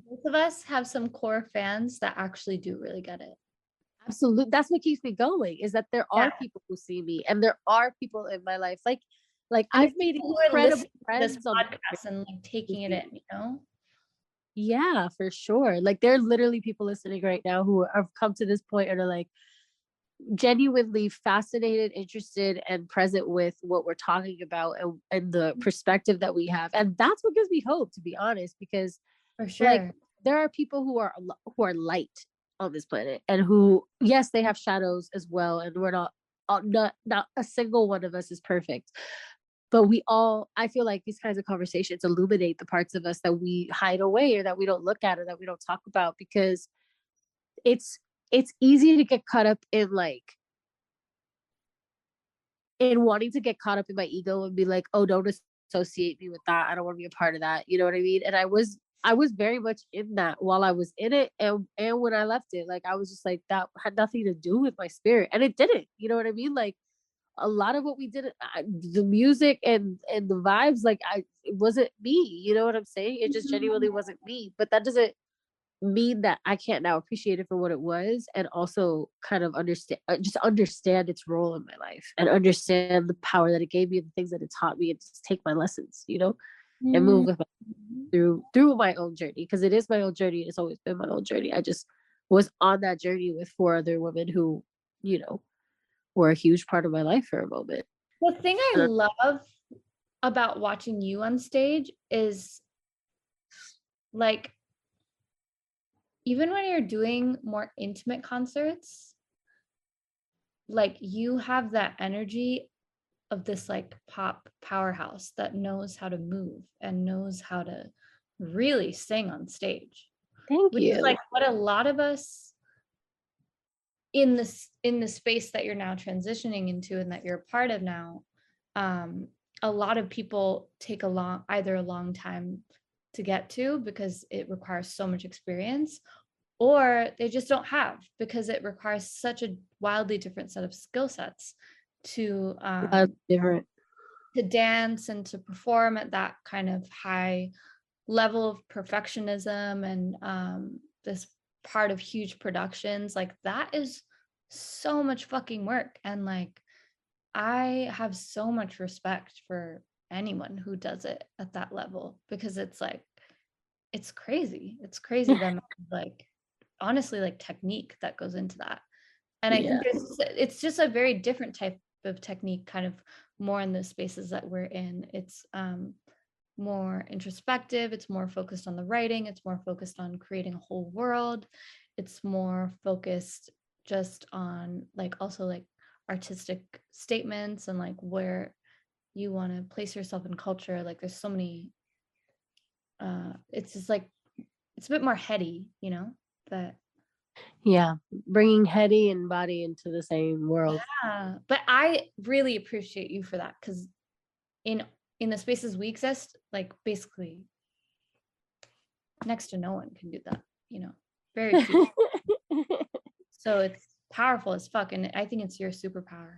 both of us have some core fans that actually do really get it. Absolutely. That's what keeps me going, is that there are people who see me, and there are people in my life. Like I've made incredible friends this podcast and like taking it in, you know? Yeah, for sure. Like, there are literally people listening right now who have come to this point and are like genuinely fascinated, interested, and present with what we're talking about, and the perspective that we have. And that's what gives me hope, to be honest, because for sure, like, there are people who are light on this planet, and who, yes, they have shadows as well, and we're not a single one of us is perfect. But I feel like these kinds of conversations illuminate the parts of us that we hide away, or that we don't look at, or that we don't talk about, because it's easy to get caught up in wanting to get caught up in my ego and be like, oh, don't associate me with that. I don't want to be a part of that. You know what I mean? And I was very much in that while I was in it, and when I left it, like, I was just like, that had nothing to do with my spirit, and it didn't. You know what I mean? Like, a lot of what we did, the music and the vibes, like, it wasn't me. You know what I'm saying? It just genuinely wasn't me. But that doesn't mean that I can't now appreciate it for what it was, and also kind of understand its role in my life, and understand the power that it gave me, and the things that it taught me, and just take my lessons, you know, and move with through my own journey, because it is my own journey. It's always been my own journey. I just was on that journey with 4 other women who, you know, were a huge part of my life for a moment. The thing I love about watching you on stage is like even when you're doing more intimate concerts, like you have that energy of this like pop powerhouse that knows how to move and knows how to really sing on stage, Thank which is you. like what a lot of us in the space that you're now transitioning into and that you're a part of now, a lot of people take either a long time to get to because it requires so much experience, or they just don't have because it requires such a wildly different set of skill sets to That's different. dance and to perform at that kind of high level of perfectionism and this part of huge productions. Like that is so much fucking work, and like I have so much respect for anyone who does it at that level, because it's like it's crazy the amount of, like, honestly, like technique that goes into that. And I Yeah. think it's just a very different type of technique, kind of more in the spaces that we're in. It's more introspective, it's more focused on the writing, it's more focused on creating a whole world, it's more focused just on like also like artistic statements and like where you want to place yourself in culture. Like there's so many it's just like it's a bit more heady, you know, that Yeah. Bringing heady and body into the same world. yeah. But I really appreciate you for that, because in the spaces we exist, like basically next to no one can do that, you know, very few. So it's powerful as fuck, and I think it's your superpower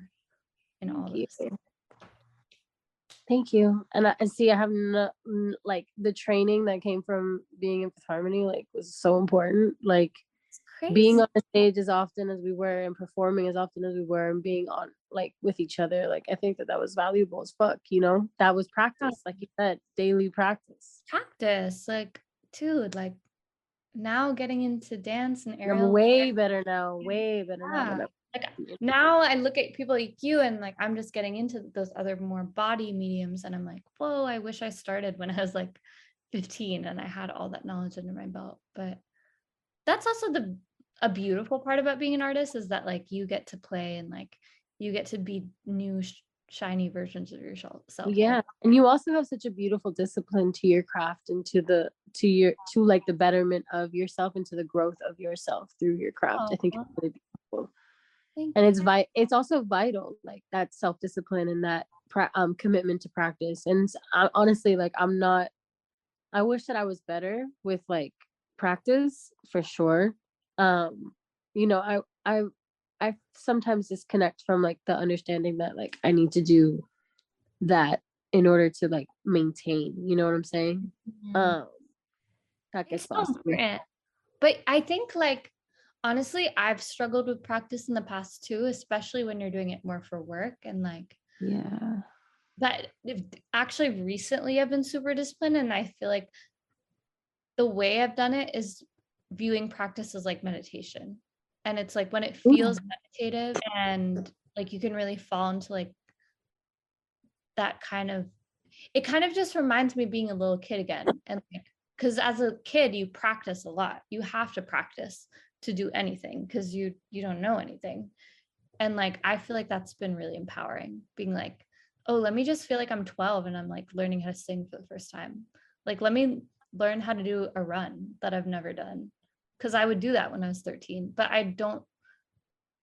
in all Thank of this. you. Thank you. And I see I have like the training that came from being in Fifth Harmony like was so important. Like It's crazy. being on the stage as often as we were and performing as often as we were and being on like with each other, like I think that was valuable as fuck, you know. That was practice, like you said, daily practice. Practice, like, dude, like now getting into dance and I'm aerial. way better now, way better now than Yeah. ever. Like now I look at people like you and like I'm just getting into those other more body mediums, and I'm like, whoa, I wish I started when I was like 15 and I had all that knowledge under my belt. But that's also a beautiful part about being an artist, is that like you get to play and like you get to be new shiny versions of yourself. Yeah, and you also have such a beautiful discipline to your craft and to like the betterment of yourself and to the growth of yourself through your craft. I think it's really beautiful. Thank And you. it's also vital, like that self-discipline and that commitment to practice. And honestly, like I wish that I was better with like practice for sure. You know, I sometimes disconnect from like the understanding that like I need to do that in order to like maintain, you know what I'm saying? Mhm. That It's gets so lost to me. important. But I think like honestly, I've struggled with practice in the past too, especially when you're doing it more for work, and like Yeah. that actually recently I've been super disciplined, and I feel like the way I've done it is viewing practice as like meditation. And it's like when it feels meditative and like you can really fall into like that kind of, it kind of just reminds me of being a little kid again. And like, because as a kid, you practice a lot. You have to practice to do anything because you don't know anything. And like I feel like that's been really empowering, being like, oh, let me just feel like I'm 12 and I'm like learning how to sing for the first time. Like let me learn how to do a run that I've never done, because I would do that when I was 13, but I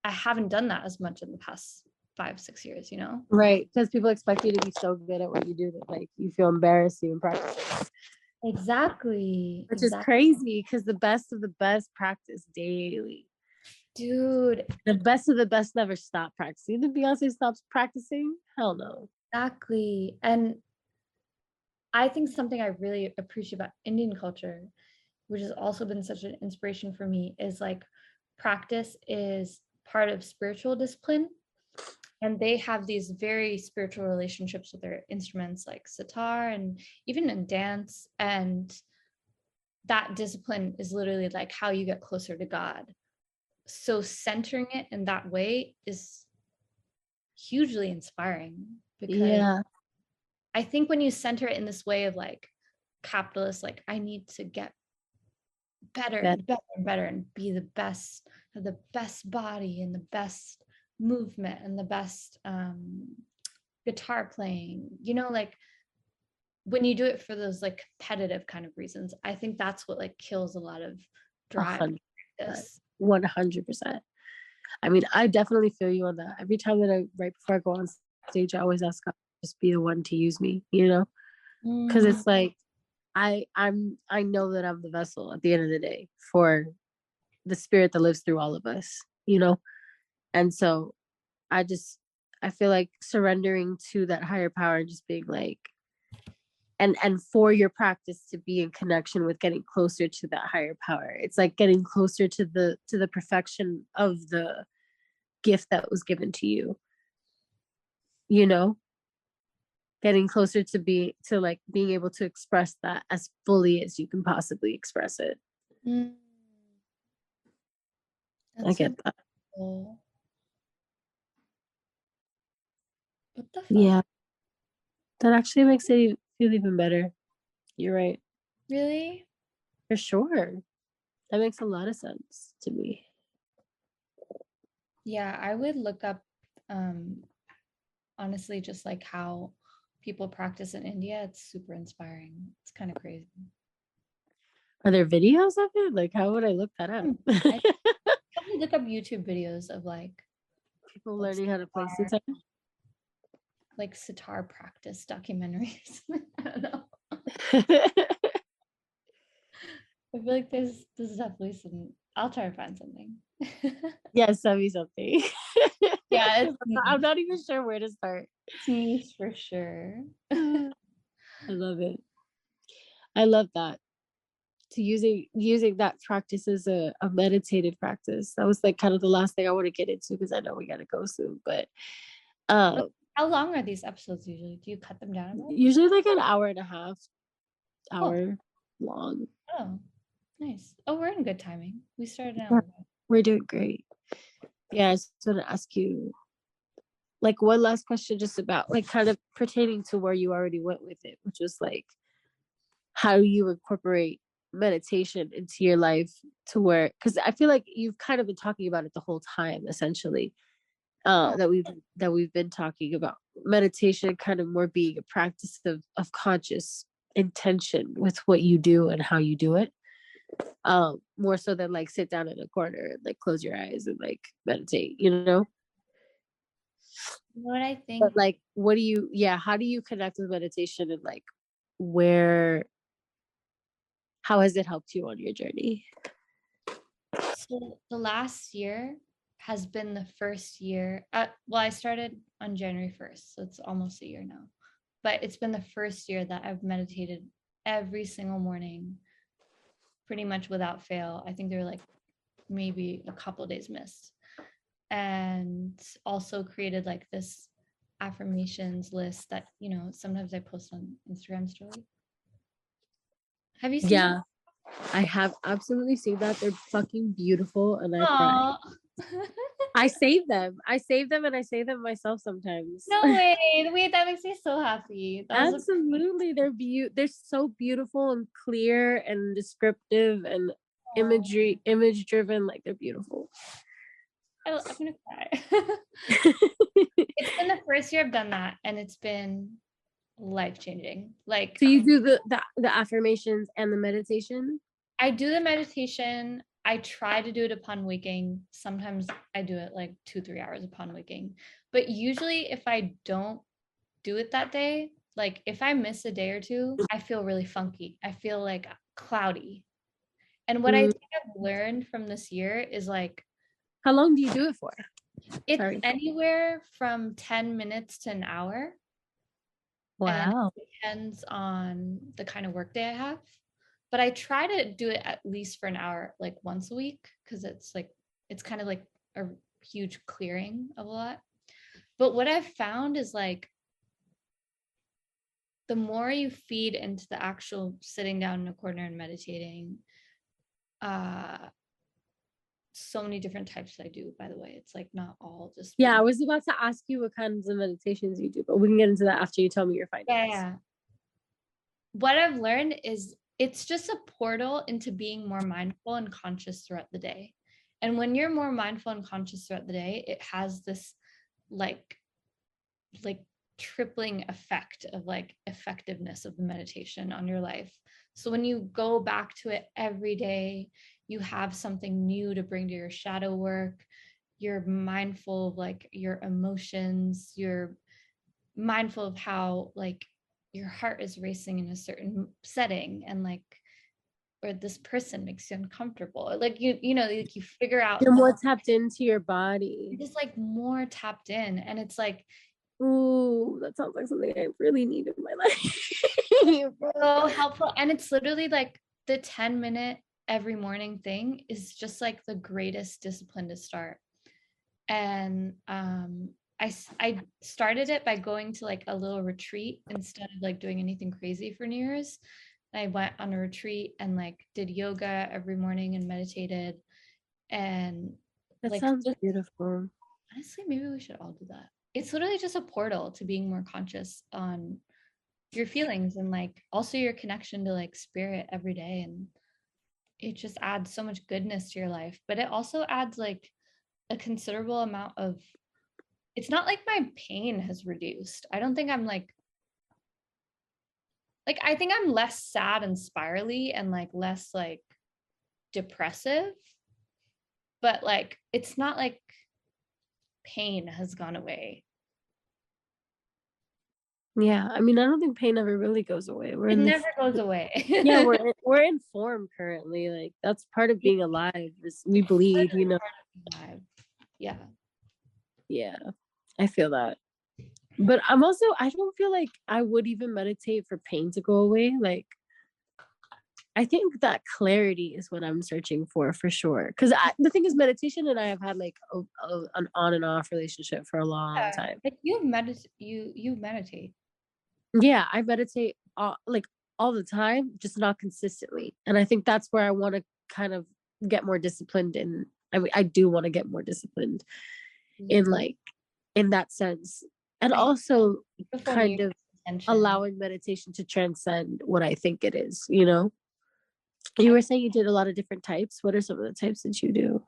haven't done that as much in the past 5-6 years, you know. Right, because people expect you to be so good at what you do that like you feel embarrassed even practicing, which is Exactly, crazy because the best of the best practice daily. dude. The best of the best never stop practicing. Either Beyonce stops practicing, hell no. Exactly. And I think something I really appreciate about Indian culture, which has also been such an inspiration for me, is like practice is part of spiritual discipline. And they have these very spiritual relationships with their instruments like sitar and even in dance. And that discipline is literally like how you get closer to God. So centering it in that way is hugely inspiring, because Yeah. I think when you center it in this way of like capitalist, like I need to get better and better and better, and be the best, have the best body and the best movement and the best guitar playing, you know, like when you do it for those like competitive kind of reasons, I think that's what like kills a lot of drive. 100%. I mean, I definitely feel you on that. Every time that right before I go on stage, I always ask God to just be the one to use me, you know? Because it's like, I know that I'm the vessel at the end of the day for the spirit that lives through all of us, you know? And so I feel like surrendering to that higher power and just being like, and for your practice to be in connection with getting closer to that higher power. It's like getting closer to the perfection of the gift that was given to you, you know? Getting closer to being able to express that as fully as you can possibly express it. I get that. Cool. What the fuck? Yeah. That actually makes it feel even better. You're right. Really? For sure. That makes a lot of sense to me. Yeah, I would look up honestly just like how people practice in India. It's super inspiring. It's kind of crazy. Are there videos of it? Like, how would I look that up? I probably look up YouTube videos of like people learning how to play sitar. Like sitar practice documentaries. I don't know. I feel like there's definitely some. I'll try to find something. Yeah, send me something. Yeah, I'm not even sure where to start. It's niche for sure. I love it. I love that. To using that practice as a meditative practice. That was like kind of the last thing I want to get into because I know we gotta go soon. But how long are these episodes usually? Do you cut them down? Usually like an hour and a half, hour long. Oh, nice. Oh, we're in good timing. We started an hour ago. We're doing great. Yeah, I just want to ask you like one last question just about like kind of pertaining to where you already went with it, which was like how you incorporate meditation into your life to where, because I feel like you've kind of been talking about it the whole time essentially, that we've been talking about meditation kind of more being a practice of conscious intention with what you do and how you do it, more so than like sit down in a corner and like close your eyes and like meditate, you know? What I think, But like how do you connect with meditation and like how has it helped you on your journey? so the last year has been the first year. Well, I started on January 1st, so it's almost a year now. But it's been the first year that I've meditated every single morning, pretty much without fail. I think there were like maybe a couple days missed. And also created like this affirmations list that, you know, sometimes I post on Instagram story. Have you seen that? I have absolutely seen that. They're fucking beautiful and I cry. I save them and I save them myself sometimes. No way. Wait, that makes me so happy. Absolutely. They're so beautiful and clear and descriptive and image driven. Like they're beautiful. I'm gonna cry. It's been the first year I've done that and it's been life-changing. Like, so you do the affirmations and the meditation? I do the meditation. I try to do it upon waking. Sometimes I do it like 2-3 hours upon waking. But usually if I don't do it that day, like if I miss a day or two, I feel really funky. I feel like cloudy. And what I think I've learned from this year is like, how long do you do it for? it's anywhere from 10 minutes to an hour. Wow. And it depends on the kind of work day I have. But I try to do it at least for an hour, like once a week, because it's kind of like a huge clearing of a lot. But what I've found is like the more you feed into the actual sitting down in a corner and meditating, so many different types I do, by the way. It's like not all just I was about to ask you what kinds of meditations you do, but we can get into that after you tell me your findings. Yeah. What I've learned is it's just a portal into being more mindful and conscious throughout the day. And when you're more mindful and conscious throughout the day, it has this like tripling effect of like effectiveness of the meditation on your life. So when you go back to it every day, you have something new to bring to your shadow work. You're mindful of like your emotions, you're mindful of how like your heart is racing in a certain setting, and like, or this person makes you uncomfortable, like you know, like you figure out, You're more tapped into your body. you're just like more tapped in, and it's like, ooh, that sounds like something I really need in my life. so helpful. And it's literally like the 10-minute every morning thing is just like the greatest discipline to start. And I started it by going to like a little retreat instead of like doing anything crazy for New Year's. I went on a retreat and like did yoga every morning and meditated. And That like, sounds beautiful. honestly, maybe we should all do that. It's literally just a portal to being more conscious on your feelings and like also your connection to like spirit every day. And it just adds so much goodness to your life, but it also adds like a considerable amount of, it's not like my pain has reduced. I don't think I'm like I think I'm less sad and spirally and like less like depressive, but like it's not like pain has gone away. Yeah, I mean, I don't think pain ever really goes away. It never goes away. Yeah, we're in form currently. Like that's part of being alive. Is we bleed, you know. Yeah. Yeah, I feel that. But I don't feel like I would even meditate for pain to go away. Like I think that clarity is what I'm searching for sure. Because the thing is, meditation and I have had like an on and off relationship for a long time. Like you meditate. Yeah, I meditate like all the time, just not consistently. And I think that's where I want to kind of get more disciplined in. I mean, I do want to get more disciplined in like in that sense. And also kind of allowing meditation to transcend what I think it is, you know? You were saying you did a lot of different types. What are some of the types that you do?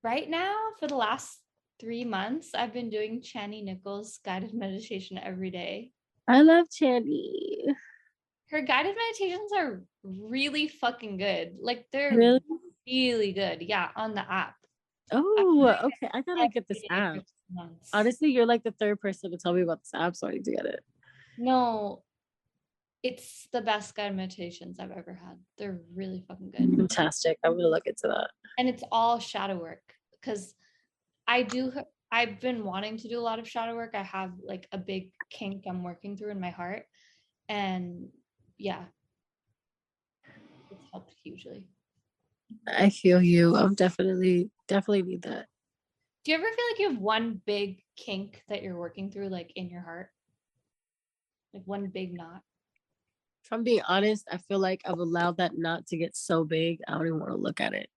Right now, for the last 3 months, I've been doing Chani Nichols' guided meditation every day. I love Chani. Her guided meditations are really fucking good. Like they're Really? really good. Yeah, on the app. Oh, okay. I gotta get this app. Months. Honestly, you're like the third person to tell me about this app, so I need to get it. No, it's the best guided meditations I've ever had. They're really fucking good. Fantastic. I'm gonna look into that. And it's all shadow work because I've been wanting to do a lot of shadow work. I have like a big kink I'm working through in my heart. And yeah, it's helped hugely. I feel you. I'm definitely need that. Do you ever feel like you have one big kink that you're working through, like in your heart? Like one big knot? If I'm being honest, I feel like I've allowed that knot to get so big, I don't even want to look at it.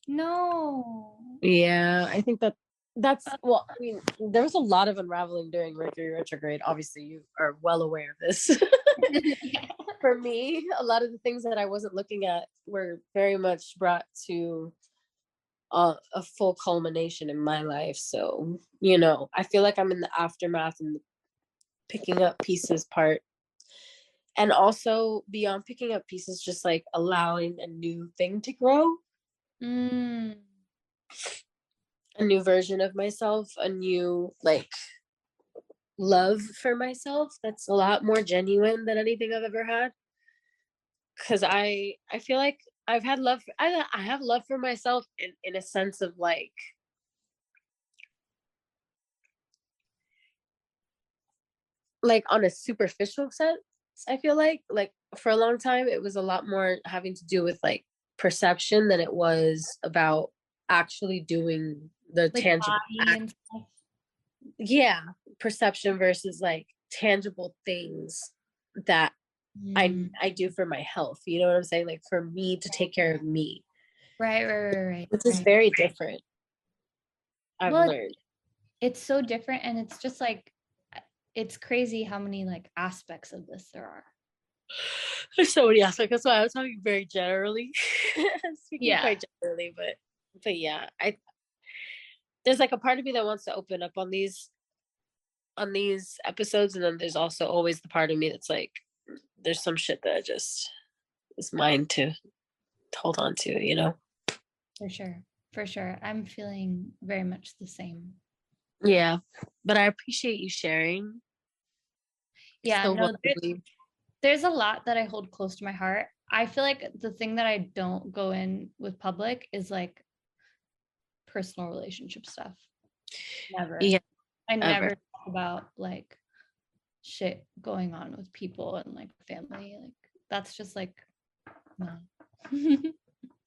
No. Yeah, I think that's well, I mean, there was a lot of unraveling during Mercury retrograde. Obviously, you are well aware of this. Yeah. For me, a lot of the things that I wasn't looking at were very much brought to a full culmination in my life. So, you know, I feel like I'm in the aftermath and the picking up pieces part. And also beyond picking up pieces, just like allowing a new thing to grow. Mm. A new version of myself, a new like love for myself that's a lot more genuine than anything I've ever had. Cause I feel like I've had love I have love for myself in a sense of like on a superficial sense. I feel like for a long time it was a lot more having to do with like perception than it was about actually doing the Like tangible body. yeah, perception versus like tangible things that I do for my health. You know what I'm saying? Like for me to take care of me. Right. Which is very different. I've learned. It's so different, and it's just like, it's crazy how many like aspects of this there are. There's so many aspects. That's why I was talking very generally. Speaking Yeah, quite generally, but yeah, there's like a part of me that wants to open up on these episodes, and then there's also always the part of me that's like, there's some shit that just is mine to hold on to, you know? for sure. For sure. I'm feeling very much the same. Yeah, but I appreciate you sharing Yeah, so no, vulnerably. there's a lot that I hold close to my heart. I feel like the thing that I don't go in with public is like personal relationship stuff. Never. Yeah, I ever. never talk about like shit going on with people and like family. Like that's just like no.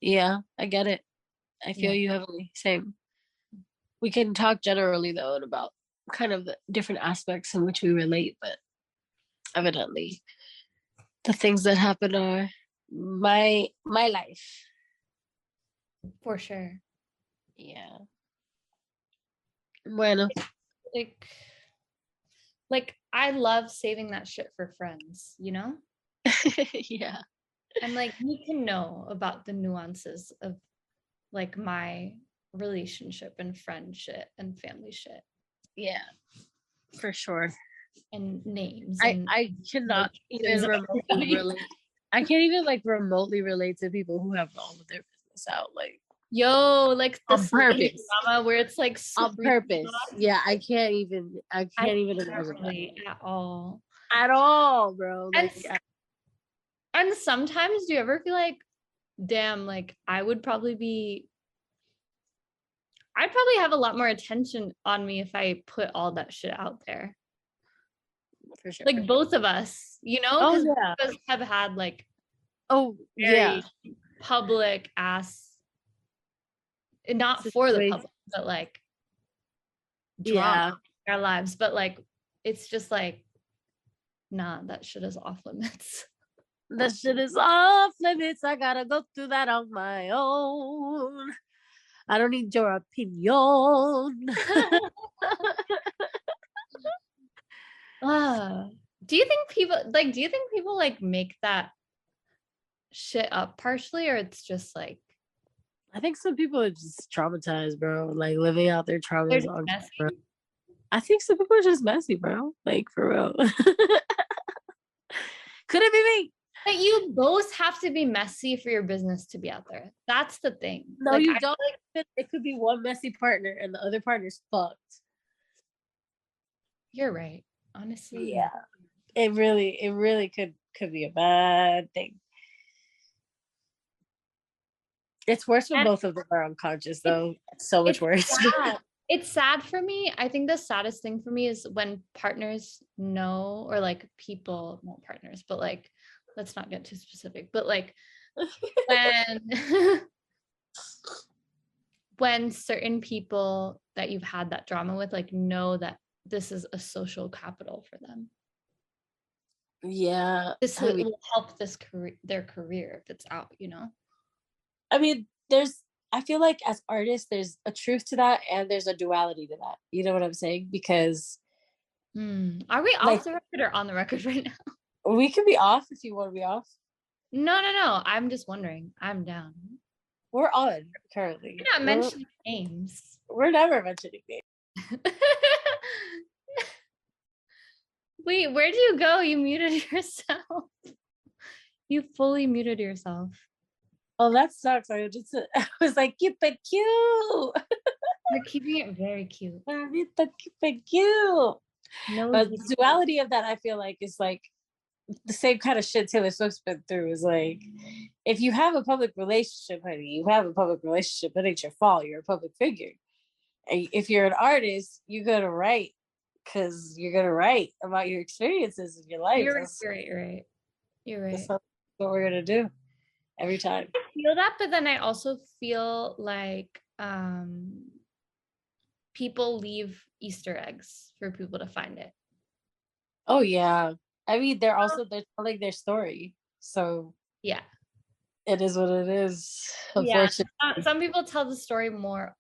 Yeah, I get it. I feel Yeah, you heavily. Same. We can talk generally though and about kind of the different aspects in which we relate, but evidently the things that happen are my life. for sure. Yeah. Bueno. Like like I love saving that shit for friends, you know? Yeah. I'm like, you can know about the nuances of like my relationship and friend shit and family shit Yeah, for sure. and names I and I cannot even emotions of remotely everybody. relate. I can't even like remotely relate to people who have all of their business out like Yo, like the on sleeping purpose. drama where it's like On purpose. Yeah, I I can't even can't imagine that relate at all. at all, bro. And Like and sometimes do you ever feel like, damn, like I'd probably have a lot more attention on me if I put all that shit out there. for sure. Like both of us, you know, Oh because both yeah. of us have had like Oh yeah. very public ass, not for the Situation. public, but like drama Yeah. in our lives. But like, it's just like, nah, that shit is off limits. That shit is off limits. I gotta go through that on my own. I don't need your opinion. Do you think people like make that shit up partially, or it's just like I think some people are just traumatized, bro. Like living out their they're traumas just on camera. messy? I think some people are just messy, bro. Like for real. Could it be me? But you both have to be messy for your business to be out there. That's the thing. No, Like you don't. It could be one messy partner and the other partner's fucked. you're right. Honestly, yeah. Yeah. It really could be a bad thing. It's worse when And both of them are unconscious, though. It's so much it's worse. sad. It's sad for me. I think the saddest thing for me is when partners know, or like people, not partners, but like, let's not get too specific, but like when when certain people that you've had that drama with like know that this is a social capital for them. Yeah. This will help their career if it's out, you know? I mean, I feel like as artists, there's a truth to that and there's a duality to that. You know what I'm saying? Because Are we like off the record or on the record right now? we can be off if you want to be off. No. I'm just wondering. I'm down. We're on currently. You're not mentioning names. We're never mentioning names. Wait, where do you go? You muted yourself. You fully muted yourself. Oh, that sucks. I was like, keep it cute. You're keeping it very cute. Keep it cute. No, But the duality of that, I feel like, is like the same kind of shit Taylor Swift's been through. Is like, if you have a public relationship, honey, you have a public relationship. It ain't your fault. You're a public figure. And if you're an artist, you gotta write because you're gonna write about your experiences in your life. You're right. That's what we're gonna do every time. I feel that, but then I also feel like people leave Easter eggs for people to find it. Oh yeah. I mean, they're telling their story. So yeah, it is what it is. yeah. Unfortunately. Some people tell the story more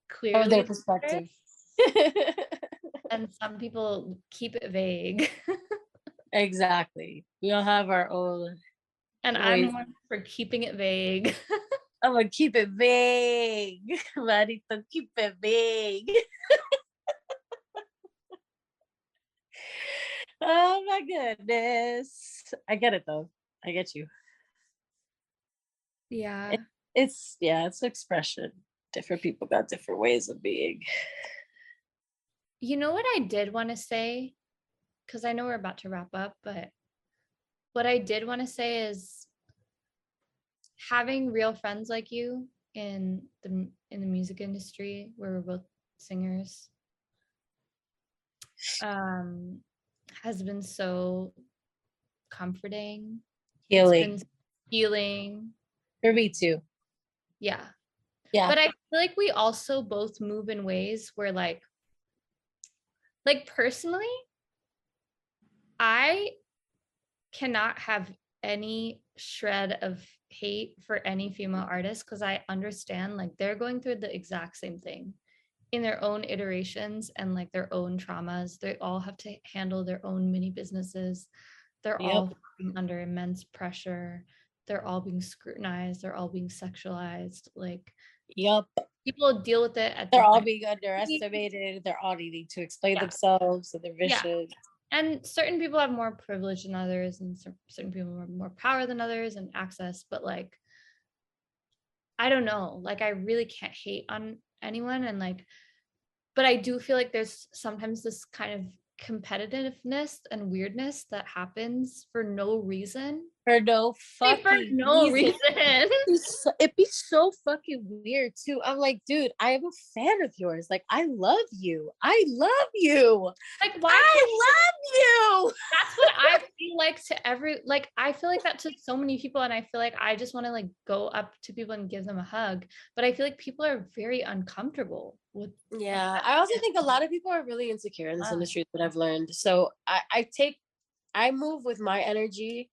clearly From their perspective. and some people keep it vague. Exactly. We all have our own And ways. I'm one for keeping it vague. I'm gonna keep it vague. Marito, keep it vague. Oh my goodness. I get it though. I get you. Yeah. It's expression. Different people got different ways of being. You know what I did want to say? Because I know we're about to wrap up, but what I did want to say is having real friends like you in the music industry, where we're both singers, has been so comforting. Healing. It's been healing. For me too. Yeah. Yeah. But I feel like we also both move in ways where like personally, I cannot have any shred of hate for any female artist because I understand like they're going through the exact same thing in their own iterations and like their own traumas. They all have to handle their own mini businesses. They're all under immense pressure. They're all being scrutinized. They're all being sexualized. Like, people deal with it at they're all being underestimated. They're all needing to explain themselves and their vision. And certain people have more privilege than others, and certain people have more power than others and access. But like, I don't know. Like, I really can't hate on anyone, and like, but I do feel like there's sometimes this kind of competitiveness and weirdness that happens for no reason. For no fucking reason. It'd be so fucking weird too. I'm like, dude, I am a fan of yours. Like, I love you. I love you. Like, why? I love you. That's what I feel like to I feel like that to so many people, and I feel like I just want to like go up to people and give them a hug. But I feel like people are very uncomfortable with. Yeah, I also think a lot of people are really insecure in this industry, that I've learned. So I move with my energy,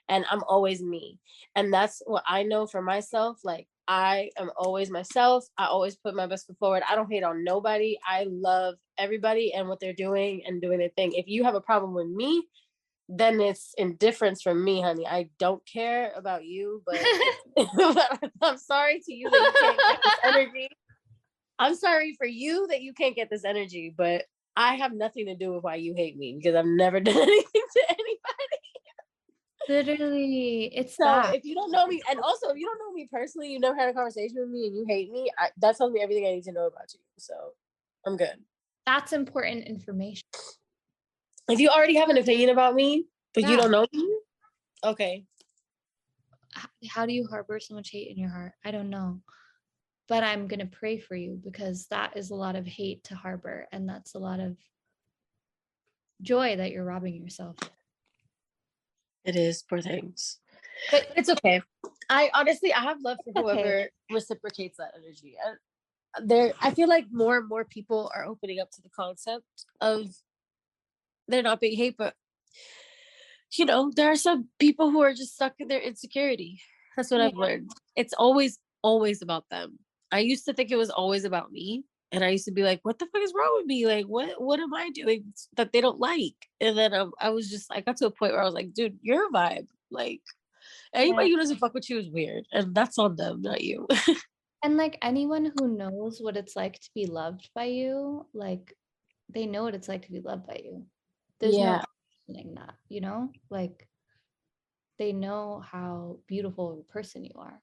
and I'm always me. And that's what I know for myself. Like, I am always myself. I always put my best foot forward. I don't hate on nobody. I love everybody and what they're doing and doing their thing. If you have a problem with me, then it's indifference from me, honey. I don't care about you, but I'm sorry to you that you can't get this energy. I'm sorry for you that you can't get this energy, but I have nothing to do with why you hate me, because I've never done anything to anybody. Literally, it's so that. If you don't know me, and also if you don't know me personally, you never had a conversation with me and you hate me, that tells me everything I need to know about you. So I'm good. That's important information. If you already have an opinion about me, but you don't know me, okay. How do you harbor so much hate in your heart? I don't know. But I'm going to pray for you, because that is a lot of hate to harbor. And that's a lot of joy that you're robbing yourself. It is, poor things. But it's okay. I have love for whoever reciprocates that energy. I feel like more and more people are opening up to the concept of there not being hate, but there are some people who are just stuck in their insecurity. That's what I've learned. It's always about them. I used to think it was always about me, and I used to be like, what the fuck is wrong with me? Like, what am I doing that they don't like? And then I got to a point where I was like, dude, you're a vibe. Like, anybody who doesn't fuck with you is weird, and that's on them, not you. And like, anyone who knows what it's like to be loved by you, like, they know what it's like to be loved by you. There's no questioning that, like, they know how beautiful of a person you are.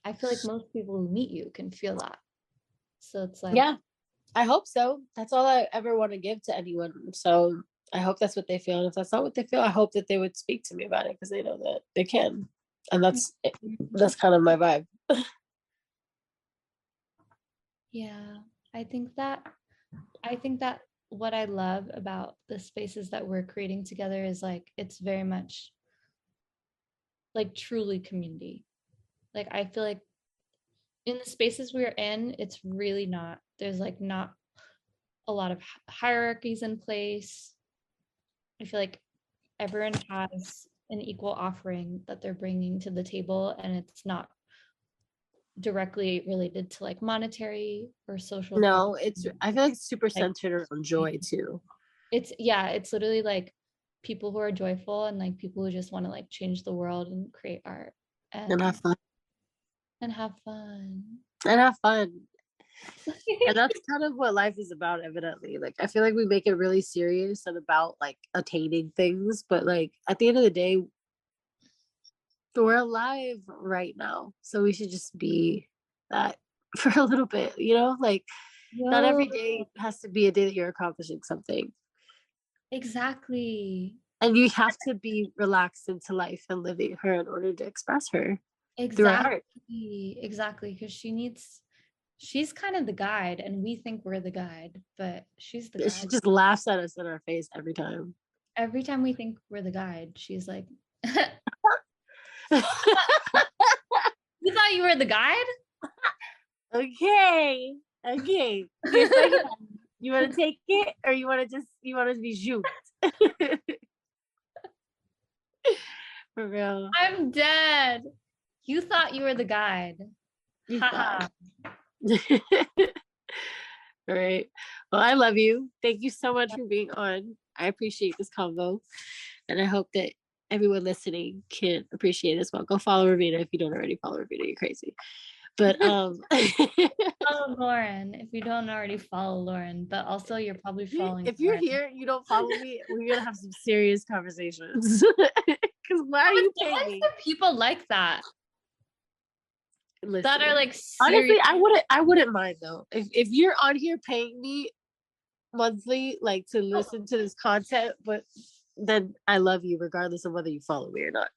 I feel like most people who meet you can feel that. So it's like, yeah, I hope so. That's all I ever want to give to anyone. So I hope that's what they feel. And if that's not what they feel, I hope that they would speak to me about it, because they know that they can. And that's kind of my vibe. yeah, I think that what I love about the spaces that we're creating together is like, it's very much like truly community. Like, I feel like in the spaces we're in, it's really not, there's like not a lot of hierarchies in place. I feel like everyone has an equal offering that they're bringing to the table, and it's not directly related to like monetary or social. No, I feel like it's super centered around joy too. It's literally like people who are joyful and like people who just want to like change the world and create art And have fun. and have fun. And have fun. And that's kind of what life is about, evidently. Like, I feel like we make it really serious and about like attaining things, but like at the end of the day, we're alive right now. So we should just be that for a little bit, you know? Like, not every day has to be a day that you're accomplishing something. Exactly. And you have to be relaxed into life and living her in order to express her through her art. Exactly. Because she's kind of the guide, and we think we're the guide, but she's the She guide. just laughs at us in our face every time. Every time we think we're the guide, she's like, you thought you were the guide? Okay. You want to take it, or you want to be shoot? For real. I'm dead. You thought you were the guide. Haha. All right. Well, I love you. Thank you so much for being on. I appreciate this convo, and I hope that everyone listening can appreciate it as well. Go follow Raveena if you don't already follow Raveena. You're crazy. But follow Lauren if you don't already follow Lauren, but also you're probably following. If you're Lauren. here, you don't follow me, we're gonna have some serious conversations. Because why are you paying me? People like that. Listen, that are like serious. Honestly, I wouldn't mind though. If you're on here paying me monthly, like to listen to this content, but then I love you regardless of whether you follow me or not.